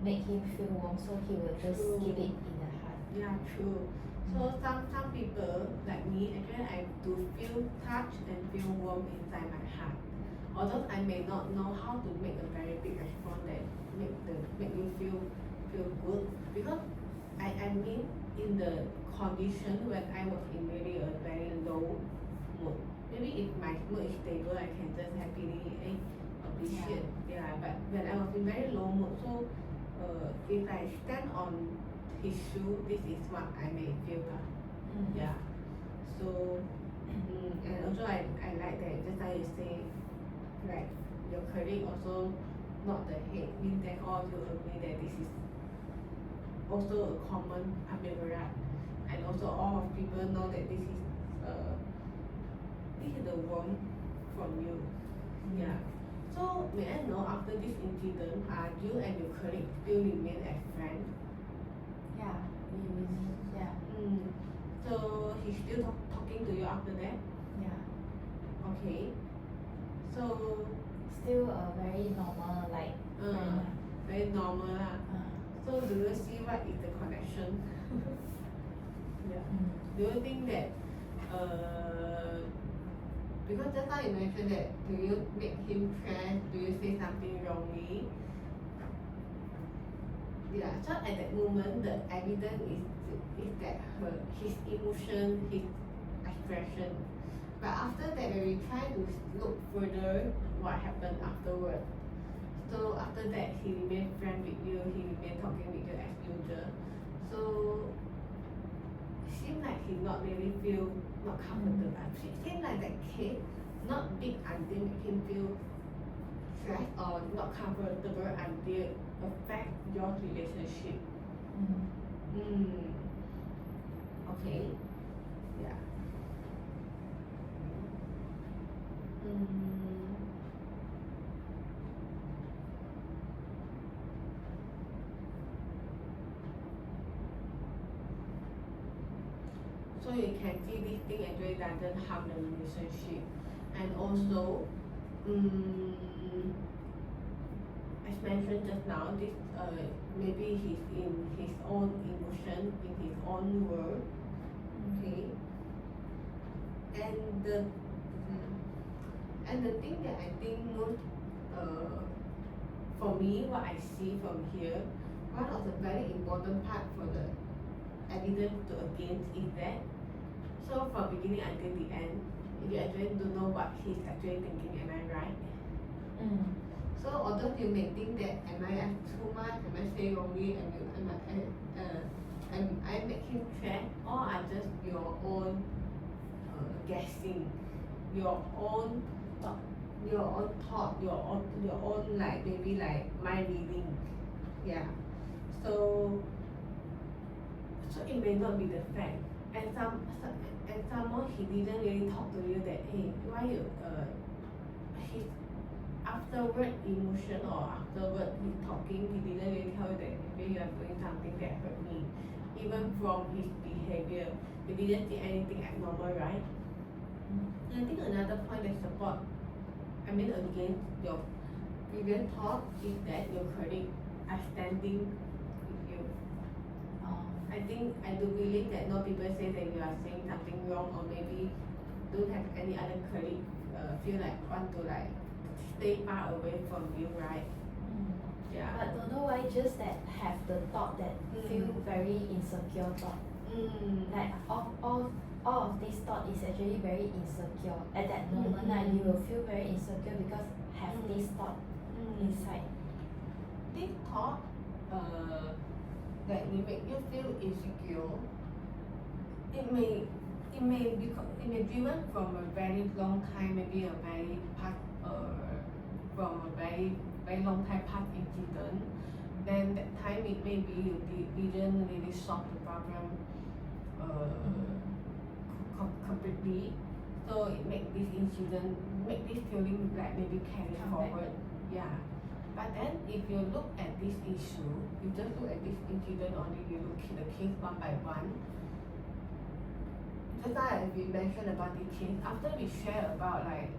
make him feel warm, so he will just True. keep it in the heart. Yeah, true. So some people like me, actually I do feel touched and feel warm inside my heart. Although I may not know how to make a very big response that make you feel good because I mean in the condition when I was in maybe a very low mood. Maybe if my mood is stable I can just happily appreciate. Yeah, but when I was in very low mood, so if I stand on his shoe, this is what I may feel. Yeah. So and also I like that just like you say, like your colleague also not the head, means that all you agree that this is also a common ambivalent, and also all of people know that this is the warmth from you. Yeah. So may I know after this incident, are you and your colleague still remain as friends? Yeah, we yeah. So he's still talking to you after that? Yeah. Okay. So Still very normal, like friend. very normal lah. So do you see what is the connection? Yeah. Do you think that because just now you mentioned that do you make him stress? Do you say something wrongly? Yeah, so at that moment the evidence is that his emotion, his expression. But after that when we try to look further what happened afterward. So after that he remained friend with you, he remained talking with you as usual. So seems like he not really feel not comfortable. It seems like that case not big until make him feel stressed or not comfortable until affect your relationship. Okay. Yeah. So you can see this thing actually doesn't harm the relationship, and also, as mentioned just now, this maybe he's in his own emotion, in his own world, okay. And the thing that I think most for me, what I see from here, one of the very important part for the evidence to against is that so from beginning until the end you actually don't know what he's actually thinking, am I right? So although you may think that am I too much, am I saying wrongly, am I make him stress, or are just your own guessing, your own thought, your own like maybe like mind reading. Yeah. So it may not be the fact, and some more he didn't really talk to you that hey why you his afterward emotion or afterward he talking, he didn't really tell you that maybe you are doing something that hurt me. Even from his behavior, you didn't see anything abnormal, right? And I think another point that support, I mean against your previous thought is that your colleague are standing with you. I do believe that no people say that you are saying something wrong, or maybe don't have any other colleague feel like want to like stay far away from you, right? Yeah. But don't know why just that have the thought that feel very insecure thought. Like all of this thought is actually very insecure. At that moment, you will feel very insecure because have this thought inside. This thought that will make you feel insecure, it may driven from a very long time, maybe a very past from a very long time past incident. Then that time it may be you didn't really solve the problem completely, so it make this incident, make this feeling like maybe carry forward. Yeah. But then if you look at this issue, you just look at this incident only, you look at the case one by one. Just like we mentioned about the case, after we share about like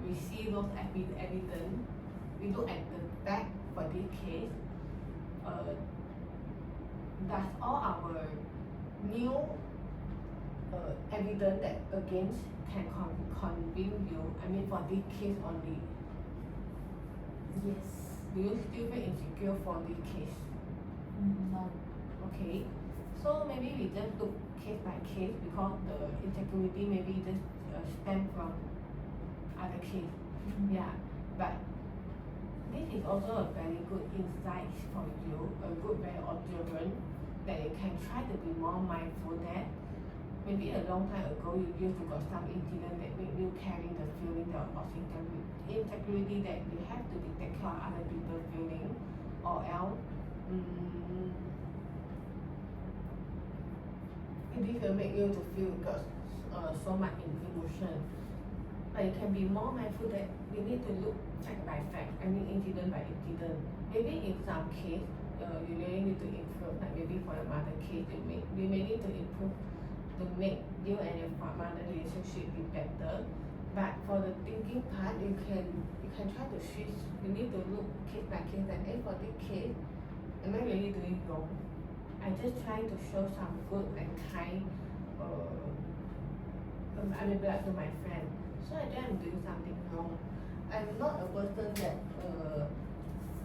we see those evidence, we look at the back for this case. Does all our new evidence that against can convince you? I mean, for this case only. Yes. Do you still feel insecure for this case? No. Okay. So maybe we just look case by case because the insecurity maybe just stem from other case. Yeah. But this is also a very good insight for you, a good way observant that you can try to be more mindful that maybe a long time ago you used to got some incident that make you carry the feeling of insecurity that you have to be take care of other people's feeling, or else this will make you to feel got so much emotion. But you can be more mindful that you need to look fact by fact, I mean incident by incident. Maybe in some case, you really need to improve, like maybe for your mother case, you may need to improve to make you and your mother relationship be better. But for the thinking part, you can try to switch. You need to look case by case that for this case, am I really doing wrong? I just try to show some good and kind blood to my friend. So I think I'm doing something wrong. I'm not a person that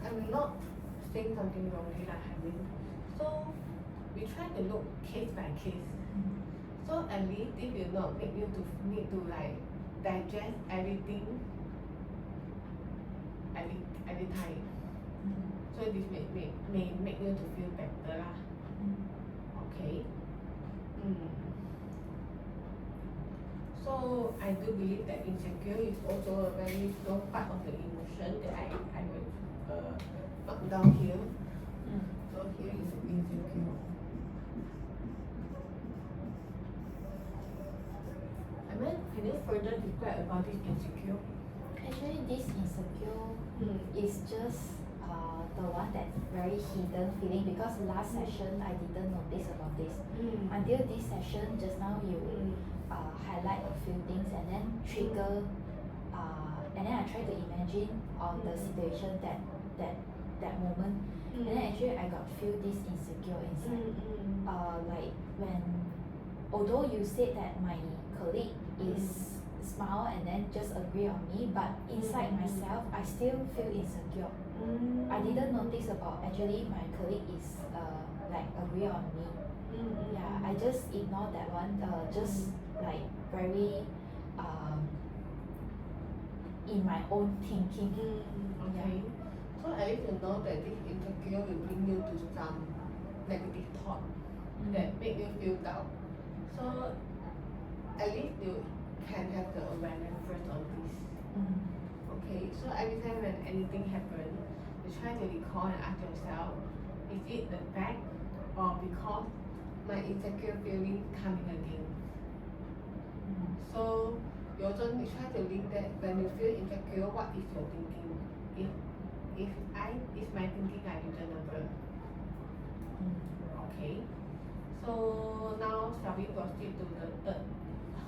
I'm not saying something wrongly like I mean. So we try to look case by case. So at least it will not make you to need to like digest everything every time. So this may make you to feel better lah. Okay. So I do believe that insecure is also a very strong part of the emotion that I will mark down here. So here is insecure. Can you further describe about this insecure? Actually, this insecure is just the one that's very hidden feeling, because last session I didn't notice about this. Until this session, just now you highlight a few things and then trigger, and then I try to imagine on the situation that moment, and then actually I got feel this insecure inside. Like when, although you said that my colleague is smile and then just agree on me, but inside myself I still feel insecure. I didn't notice about actually my colleague is like agree on me. Yeah, I just ignore that one, just like very in my own thinking. Okay. So at least you know that this insecure will bring you to some negative thought that make you feel down. So at least you can have the awareness first on this. Okay, so every time when anything happens, you try to recall and ask yourself, is it the fact or because my insecure feeling coming again? So you also try to link that when you feel insecure, what is your thinking? Is my thinking are reasonable? Okay. So now shall we proceed to the third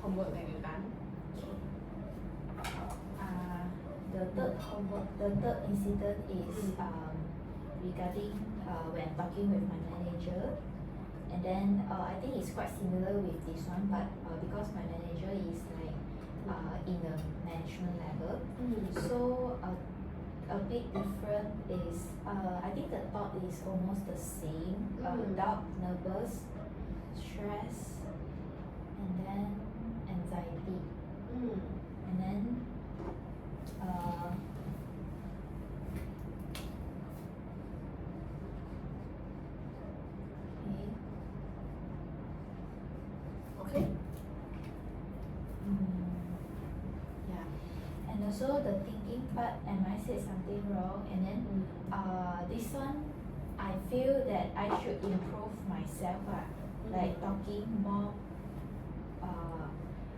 homework that you done? The third incident is regarding when talking with my manager, and then I think it's quite similar with this one, but because my manager is like in the management level, so a bit different is I think the thought is almost the same, doubt, nervous, stress, and then anxiety, Mm. and then okay. Okay. Yeah, and also the thinking part, am I said something wrong? And then this one, I feel that I should improve myself, like talking more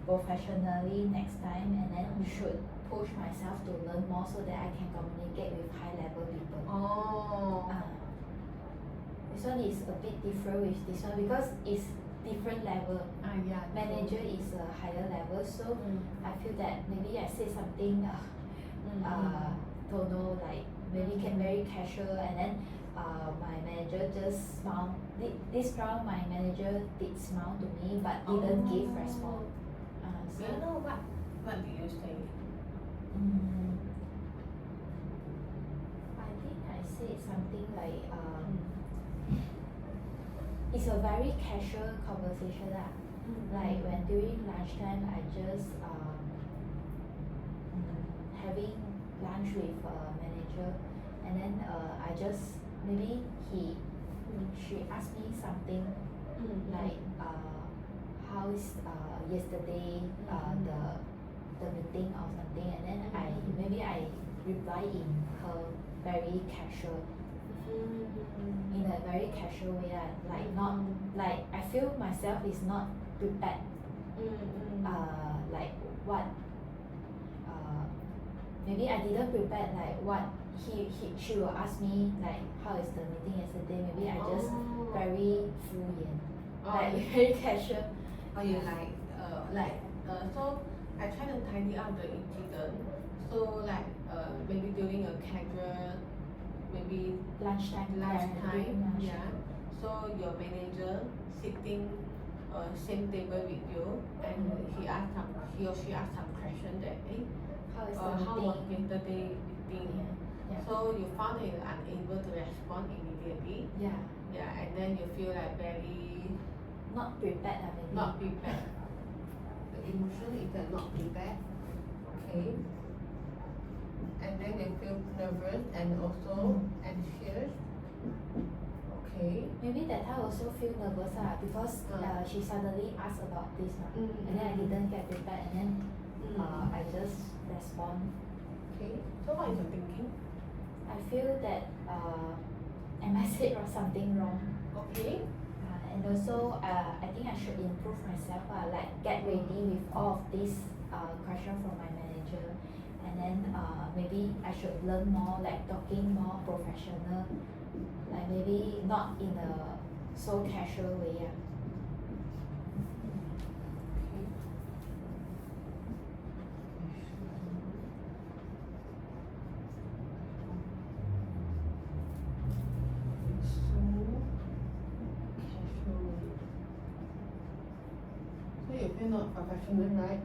professionally next time, and then should push myself to learn more so that I can communicate with high level people. Oh. This one is a bit different with this one because it's different level. Yeah. Manager is a higher level, so I feel that maybe I say something don't know, like maybe can very casual, and then my manager just smile. This round my manager did smile to me but didn't give response. May I know what did you say? I think I said something like it's a very casual conversation lah. Like when during lunchtime I just having lunch with manager, and then I just maybe she asked me something like how is yesterday the meeting or something, and then maybe I reply in her very casual, in a very casual way, like not like I feel myself is not prepared, like what maybe I didn't prepare like what she will ask me like how is the meeting yesterday, maybe I just very 敷衍, like very casual. Or you so I try to tidy up the incident, so like maybe during a casual, maybe Lunchtime. yeah, so your manager sitting same table with you, and he or she asked some question that How is how the was meeting? yesterday meeting, Yeah. so you found that you're unable to respond immediately, Yeah. and then you feel like very Not prepared, maybe. not prepared. The emotion is that not prepared, okay, and then you feel nervous and also anxious, okay. Maybe that time also feel nervous because she suddenly asked about this, and then I didn't get prepared, and then I just respond. Okay, so what is your thinking? I feel that am I said something wrong? Okay. And also I think I should improve myself, like get ready with all of this question from my manager, and then maybe I should learn more, like talking more professional, like maybe not in a so casual way. So you feel not professional, right?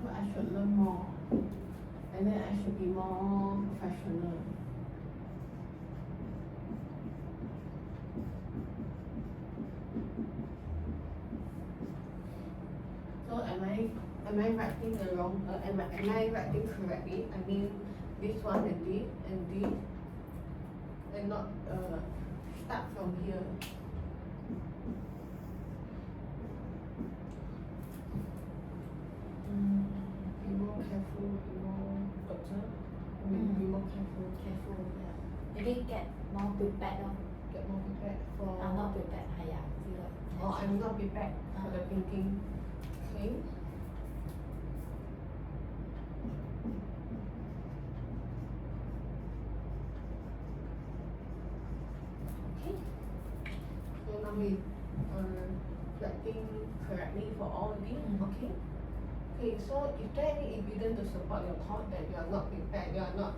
So I should learn more, and then I should be more professional. So am I writing the wrong? Am I writing correctly? I mean, this one and this, and not start from here. Be more careful, be more observant. Be more careful. Yeah. Maybe get more prepared. Get more prepared for. I'm not prepared. Yeah. Feel like Oh, I'm not prepared for the thinking. Okay. Okay. So now we writing correctly for all of these. Okay. Okay. So is there any evidence to support your thought that you are not prepared, you are not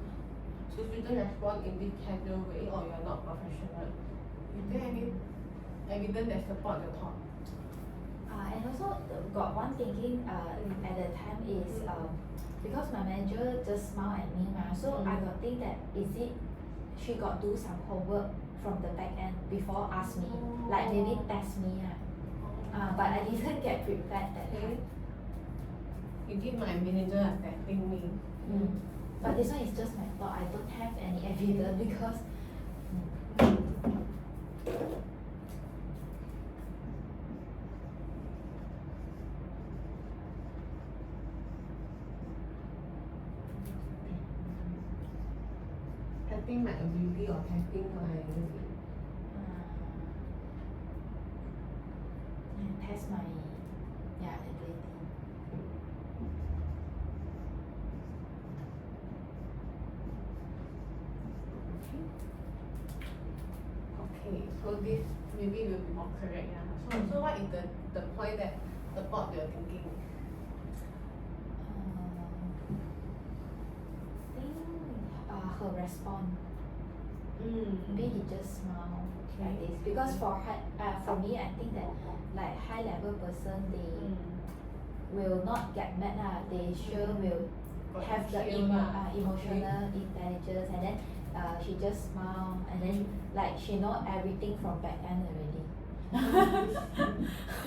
sufficient respond in this casual way, or you are not professional? Is there any evidence that support your thought? And also got one thinking at the time is because my manager just smile at me so I got think that is it she got do some homework from the back end before ask me like maybe test me but I didn't get prepared that time. You give my manager a testing me. But this one is just my thought. I don't have any evidence because testing my ability or testing my test my ability. Okay, so this maybe will be more correct. So what is the point that the board you're thinking? I think her response. Maybe he just smile like this because for me I think that like high level person they will not get mad they sure will have the emotional intelligence and then she just smile and then like she know everything from back end already.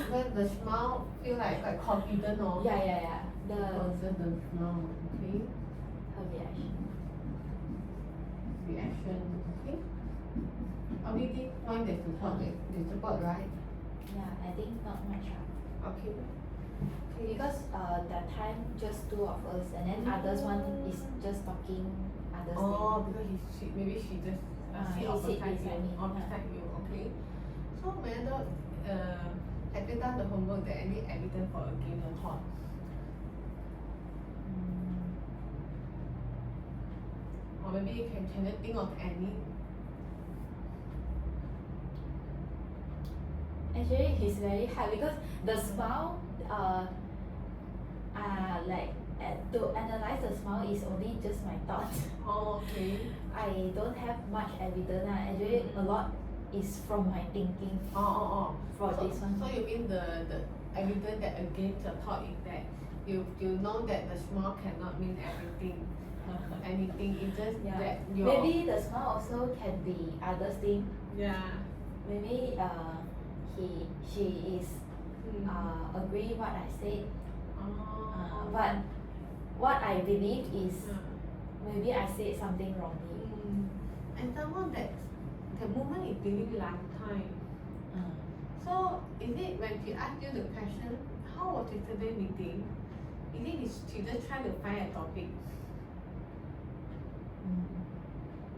When the smile feel like quite confident or yeah the smile, okay. her reaction. Okay. Only this point that support they support, right? Yeah, I think not much. Okay. Because that time just two of us and then others one is just talking others because maybe she just he sit beside me. Beside you, okay. So Amanda, have you done the homework that any evidence for against or not? Or maybe you can you think of any? Actually, it's very hard because the smile, like to analyze the smile is only just my thoughts. Oh, okay. I don't have much evidence. Actually, a lot is from my thinking. For so, this one. So you mean the evidence that against the thought is that you know that the smile cannot mean everything, anything. It's just that your maybe the smile also can be other thing. Yeah. Maybe she is agree what I said. But what I believe is maybe I said something wrongly. And someone that the moment is during lifetime. So is it when she asked you the question, how was yesterday's meeting? Is it she just trying to find a topic?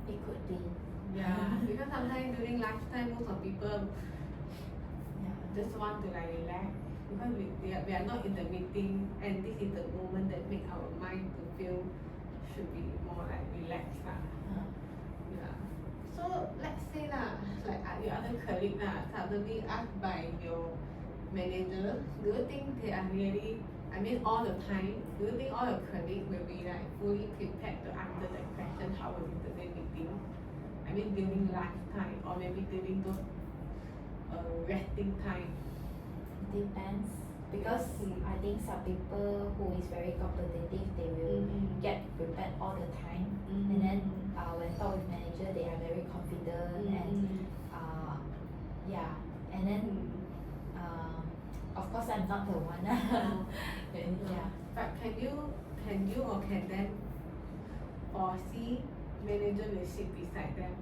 It could be. Yeah, because sometimes during lifetime most of people just want to like relax because we are not in the meeting and this is the moment that make our mind to feel should be more like relaxed. Yeah. So let's say like your other colleague suddenly asked by your manager, do you think they are really, I mean all the time, do you think all your colleagues will be like fully prepared to answer that question, how was yesterday's meeting? I mean during lifetime or maybe during those resting time. Depends because I think some people who is very competitive they will get prepared all the time and then when talk with manager they are very confident and and then of course I'm not the one. But can you or can them foresee manager will sit beside them?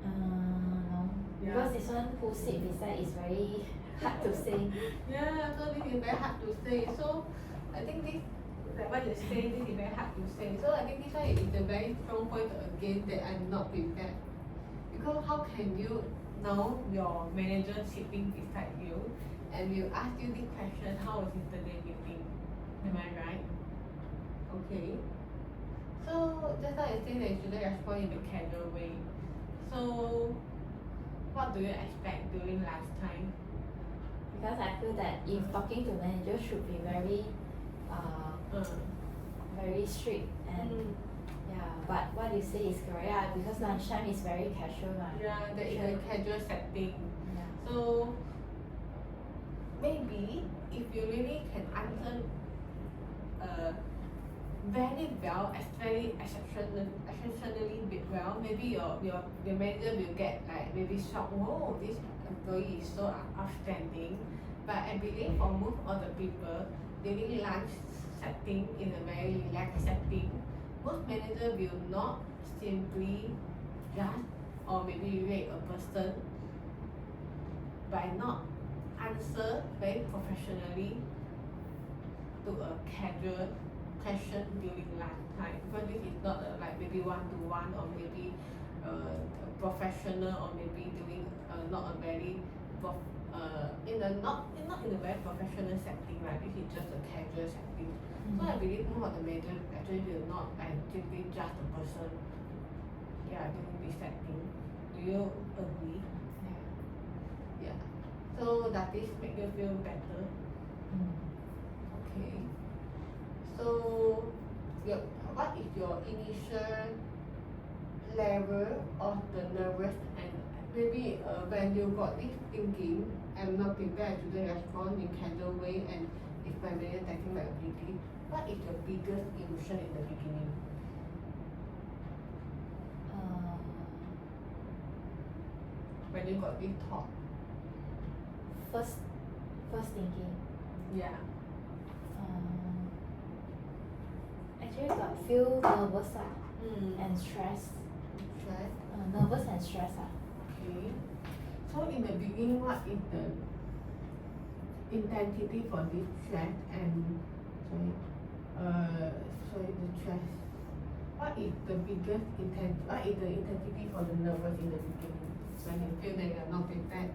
No. Because this one who sit beside is very hard to say. Yeah, so this is very hard to say. So I think this, like what you say, this is very hard to say. So I think this one is a very strong point again that I'm not prepared. Because how can you know your manager sitting beside you and will ask you this question, how was yesterday's meeting? Am I right? Okay. So just now you say that you shouldn't respond in a casual way. So what do you expect during lifetime? Because I feel that if talking to manager should be very very strict and but what you say is correct because lunchtime is very casual. Yeah, there is a casual setting. Yeah. So maybe if you really can answer very well, very exceptionally well, maybe your manager will get like maybe shocked, oh, this employee is so outstanding. But I believe for most of the people during lunch setting in a very relaxed setting, most manager will not simply judge or maybe rate a person by not answer very professionally to a casual question during lunch time, because this is not like maybe one-to-one or maybe a professional or maybe doing not a very not in a very professional setting, right? This is just a casual setting. So I believe most of the manager actually will not simply judge the person during this setting. Do you agree? Yeah. So does this make you feel better? Okay. So what is your initial level of the nervous, and maybe when you got this thinking, I'm not prepared to respond in casual way, and if my manager testing my ability, what is your biggest emotion in the beginning? When you got this thought. First thinking. Yeah. Actually got feel nervous and stress. Stress. Nervous and stress Okay. So in the beginning, what is the intensity for this stress and the stress? What is the intensity for the nervous in the beginning? When you feel that you're not prepared,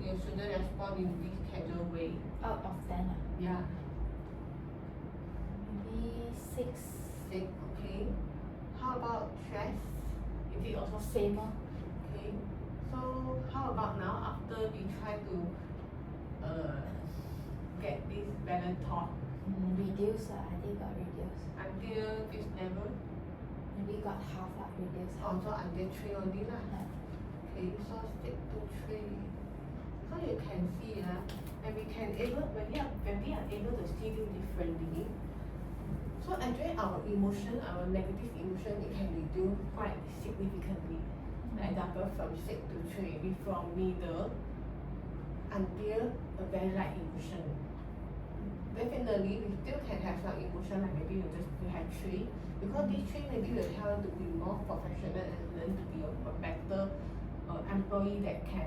you shouldn't respond in this casual way. Out of 10 Yeah. maybe 6. 6, okay. How about stress? Is it also Same. Okay. So how about now, after we try to get this balance thought Reduce I think got reduced. until this level? Maybe got half reduced. Also until 3 only lah. Okay, so stick to 3. So you can see when we are able to see things differently. So actually our emotion, our negative emotion, it can reduce quite significantly. For example, from 6 to 3, we from middle until a very light emotion. Definitely, we still can have some emotion, like maybe you have 3, because these 3 maybe will help to be more professional and learn to be a better employee that can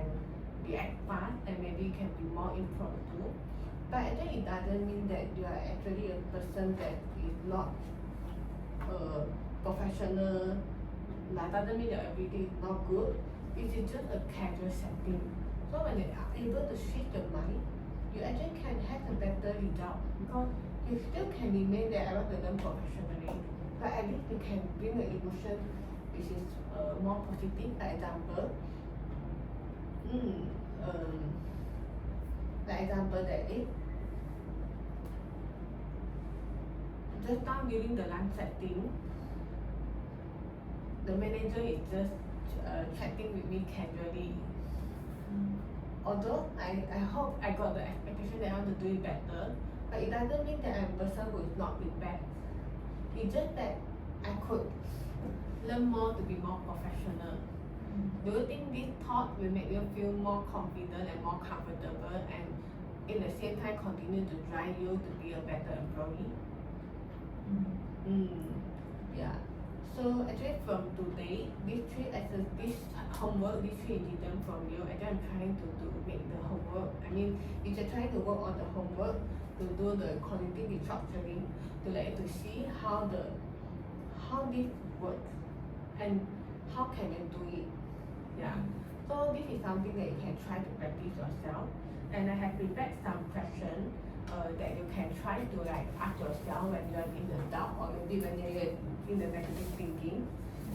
react fast and maybe can be more impromptu. But actually, it doesn't mean that you are actually a person that is not professional. That doesn't mean your ability is not good. It is just a casual setting. So when you are able to shift your mind, you actually can have a better result, because you still can remain that I want to learn professionally, but at least you can bring an emotion which is more positive. For example, that if just now during the lunch setting, the manager is just chatting with me casually. Although I hope I got the expectation that I want to do it better, but it doesn't mean that I'm a person who is not prepared. It's just that I could learn more to be more professional. Do you think this thought will make you feel more confident and more comfortable, and in the same time continue to drive you to be a better employee? Yeah. So actually from today, this homework, this 3 incidents from you, actually I'm trying to make the homework. I mean, if you're trying to work on the homework, to do the cognitive restructuring, to see how this works and how can you do it. Yeah. So this is something that you can try to practice yourself. And I have prepared some questions that you can try to ask yourself when you're in the doubt, or maybe when you're in the negative thinking.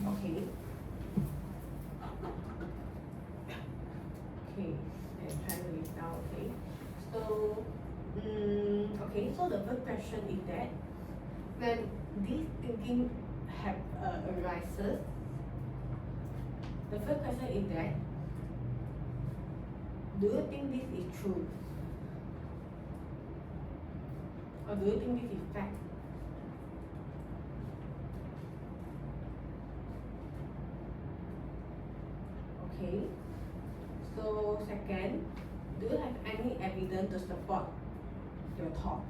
Okay. Okay, and try to list down. Okay. So so the first question is that when this thinking arises, the first question is that, do you think this is true? Or do you think this is fact? Okay. So second, do you have any evidence to support your thought?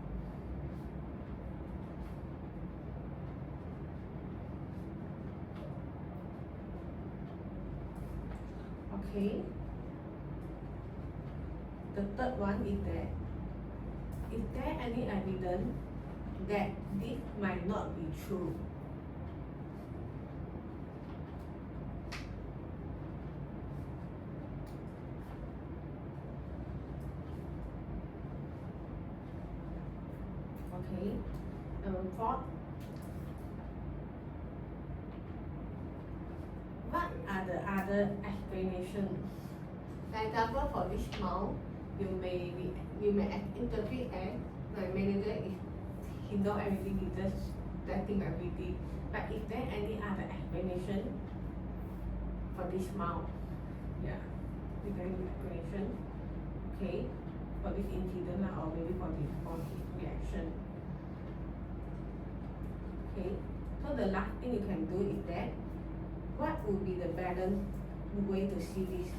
Okay. The third one is there any evidence that this might not be true? Okay. Fourth, what are the other explanations? For example, for this smile, you may interpret as my manager is he know everything, he just letting everything. But is there any other explanation for this smile? Yeah, is there any explanation? Okay, for this incident or maybe for his reaction. Okay, so the last thing you can do is that what would be the balanced way to see this?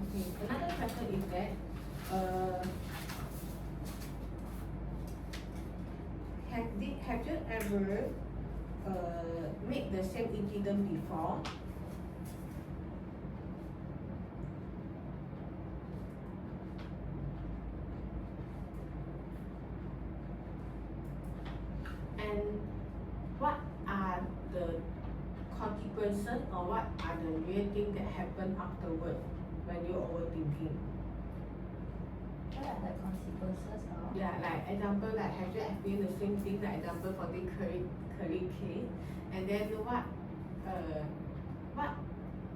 Okay, another question is that have you ever made the same incident before? And what are the consequences or what are the real things that happen afterwards when you're overthinking? What are the consequences of? Yeah, like example, like have you experienced the same thing, like example for the curry case, and then what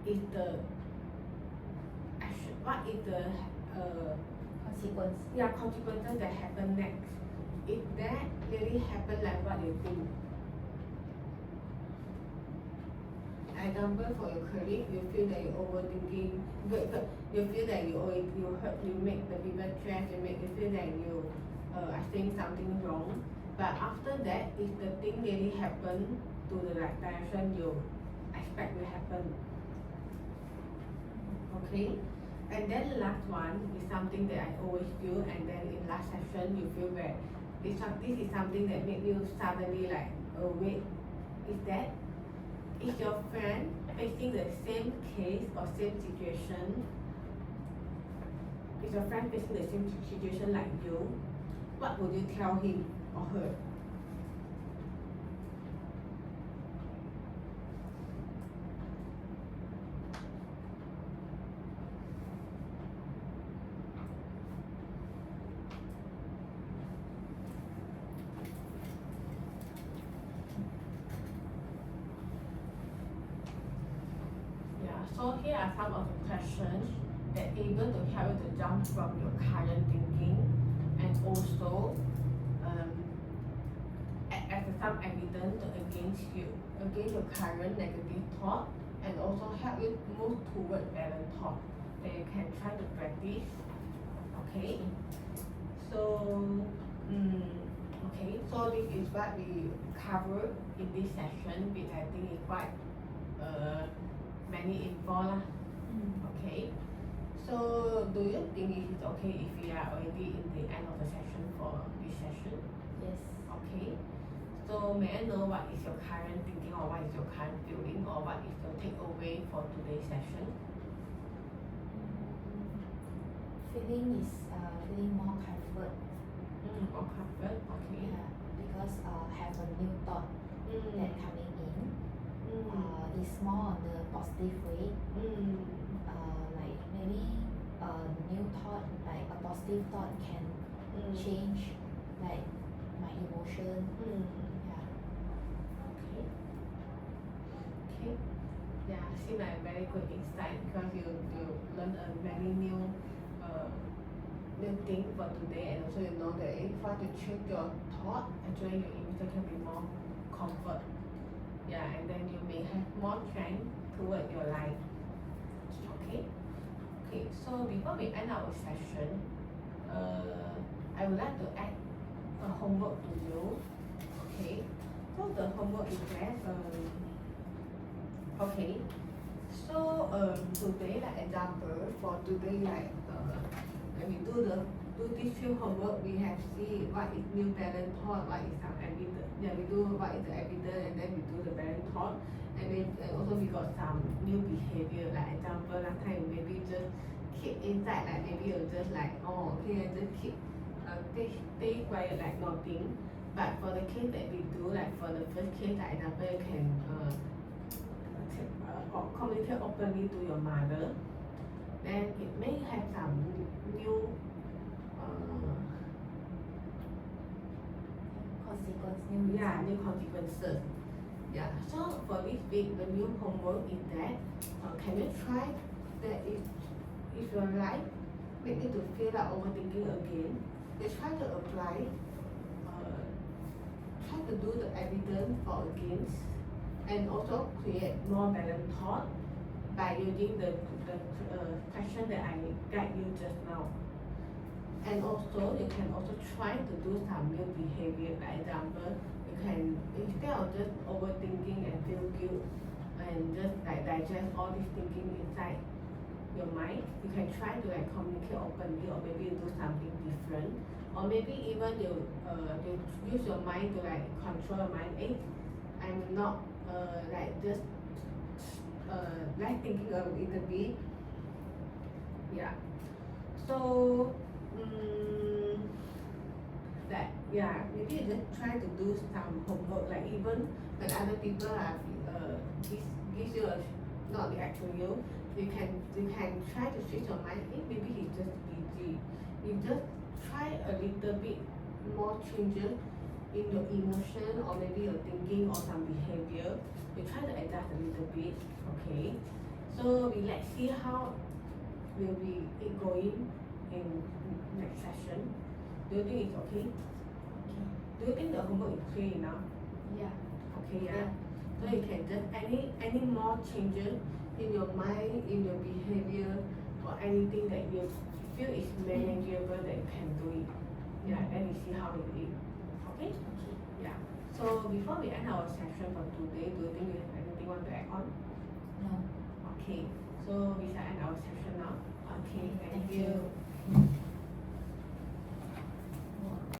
is the action, what is the Consequence. consequences that happen next? If that really happen like what you think? Example for your colleague, you feel that you're overthinking, you feel that you make the people stress, you feel that you are saying something wrong. But after that, if the thing really happen to the right direction you expect will happen. Okay? And then the last one is something that I always feel, and then in last session you feel that this is something that make you suddenly like, oh wait, is that is your friend facing the same case or same situation? Is your friend facing the same situation like you? What would you tell him or her? So here are some of the questions that able to help you to jump from your current thinking and also as some evidence against your current negative thought, and also help you move toward balanced thought that you can try to practice. Okay, so so this is what we cover in this session, which I think is quite many info lah. Okay, so do you think it is okay if we are already in the end of the session for this session? Yes. Okay, so may I know what is your current thinking or what is your current feeling or what is your takeaway for today's session? Feeling is feeling more comfort. More comfort, okay. Yeah, because have a new thought that coming in. It's more on the positive way. Like maybe a new thought, like a positive thought can change like my emotion. Yeah. Okay. Yeah, seem like a very good insight because you learn a very new thing for today, and also you know that if you want to change your thought, actually your immediate can be more comfort. Yeah, and then you may have more strength toward your life. Okay. Okay. So before we end our session, I would like to add a homework to you. Okay. So the homework is that okay. So today, like example for today, like when we do this few homework, we have see what is new parent thought, what is some evidence. Yeah, we do what is the evidence, and then we do the parent thought, and then also we got some new behavior. Like example, last time maybe just keep inside, like maybe you just like okay, just keep stay quiet like nothing. But for the case that we do, like for the first case, like example, you can communicate openly to your mother, then it may have some new new consequences. Yeah. So for this week, the new homework is that can you try that if your life make you to feel like overthinking again, you try to apply, try to do the evidence for against, and also create more balanced thought by using the question that I guide you just now. And also you can also try to do some new behavior. Like example, you can instead of just overthinking and feel guilt and just like digest all this thinking inside your mind, you can try to like communicate openly, or maybe do something different, or maybe even you use your mind to like control your mind. I'm not like just like thinking a little bit. Yeah. So that maybe you just try to do some homework, like even when other people are gives you a not react to you, you can try to switch your mind. Maybe he's just busy. You just try a little bit more changes in your emotion, or maybe your thinking, or some behavior. You try to adjust a little bit. Okay. So let's see how will be it going in next session. Do you think it's okay? Do you think the homework is clear enough? Yeah. Okay, yeah. So you can just any more changes in your mind, in your behavior, or anything that you feel is manageable, that you can do it. Yeah, then we see how it is. Okay? Yeah. So before we end our session for today, do you think you have anything you want to add on? No. Okay. So we shall end our session now. Okay, thank Thank you. you.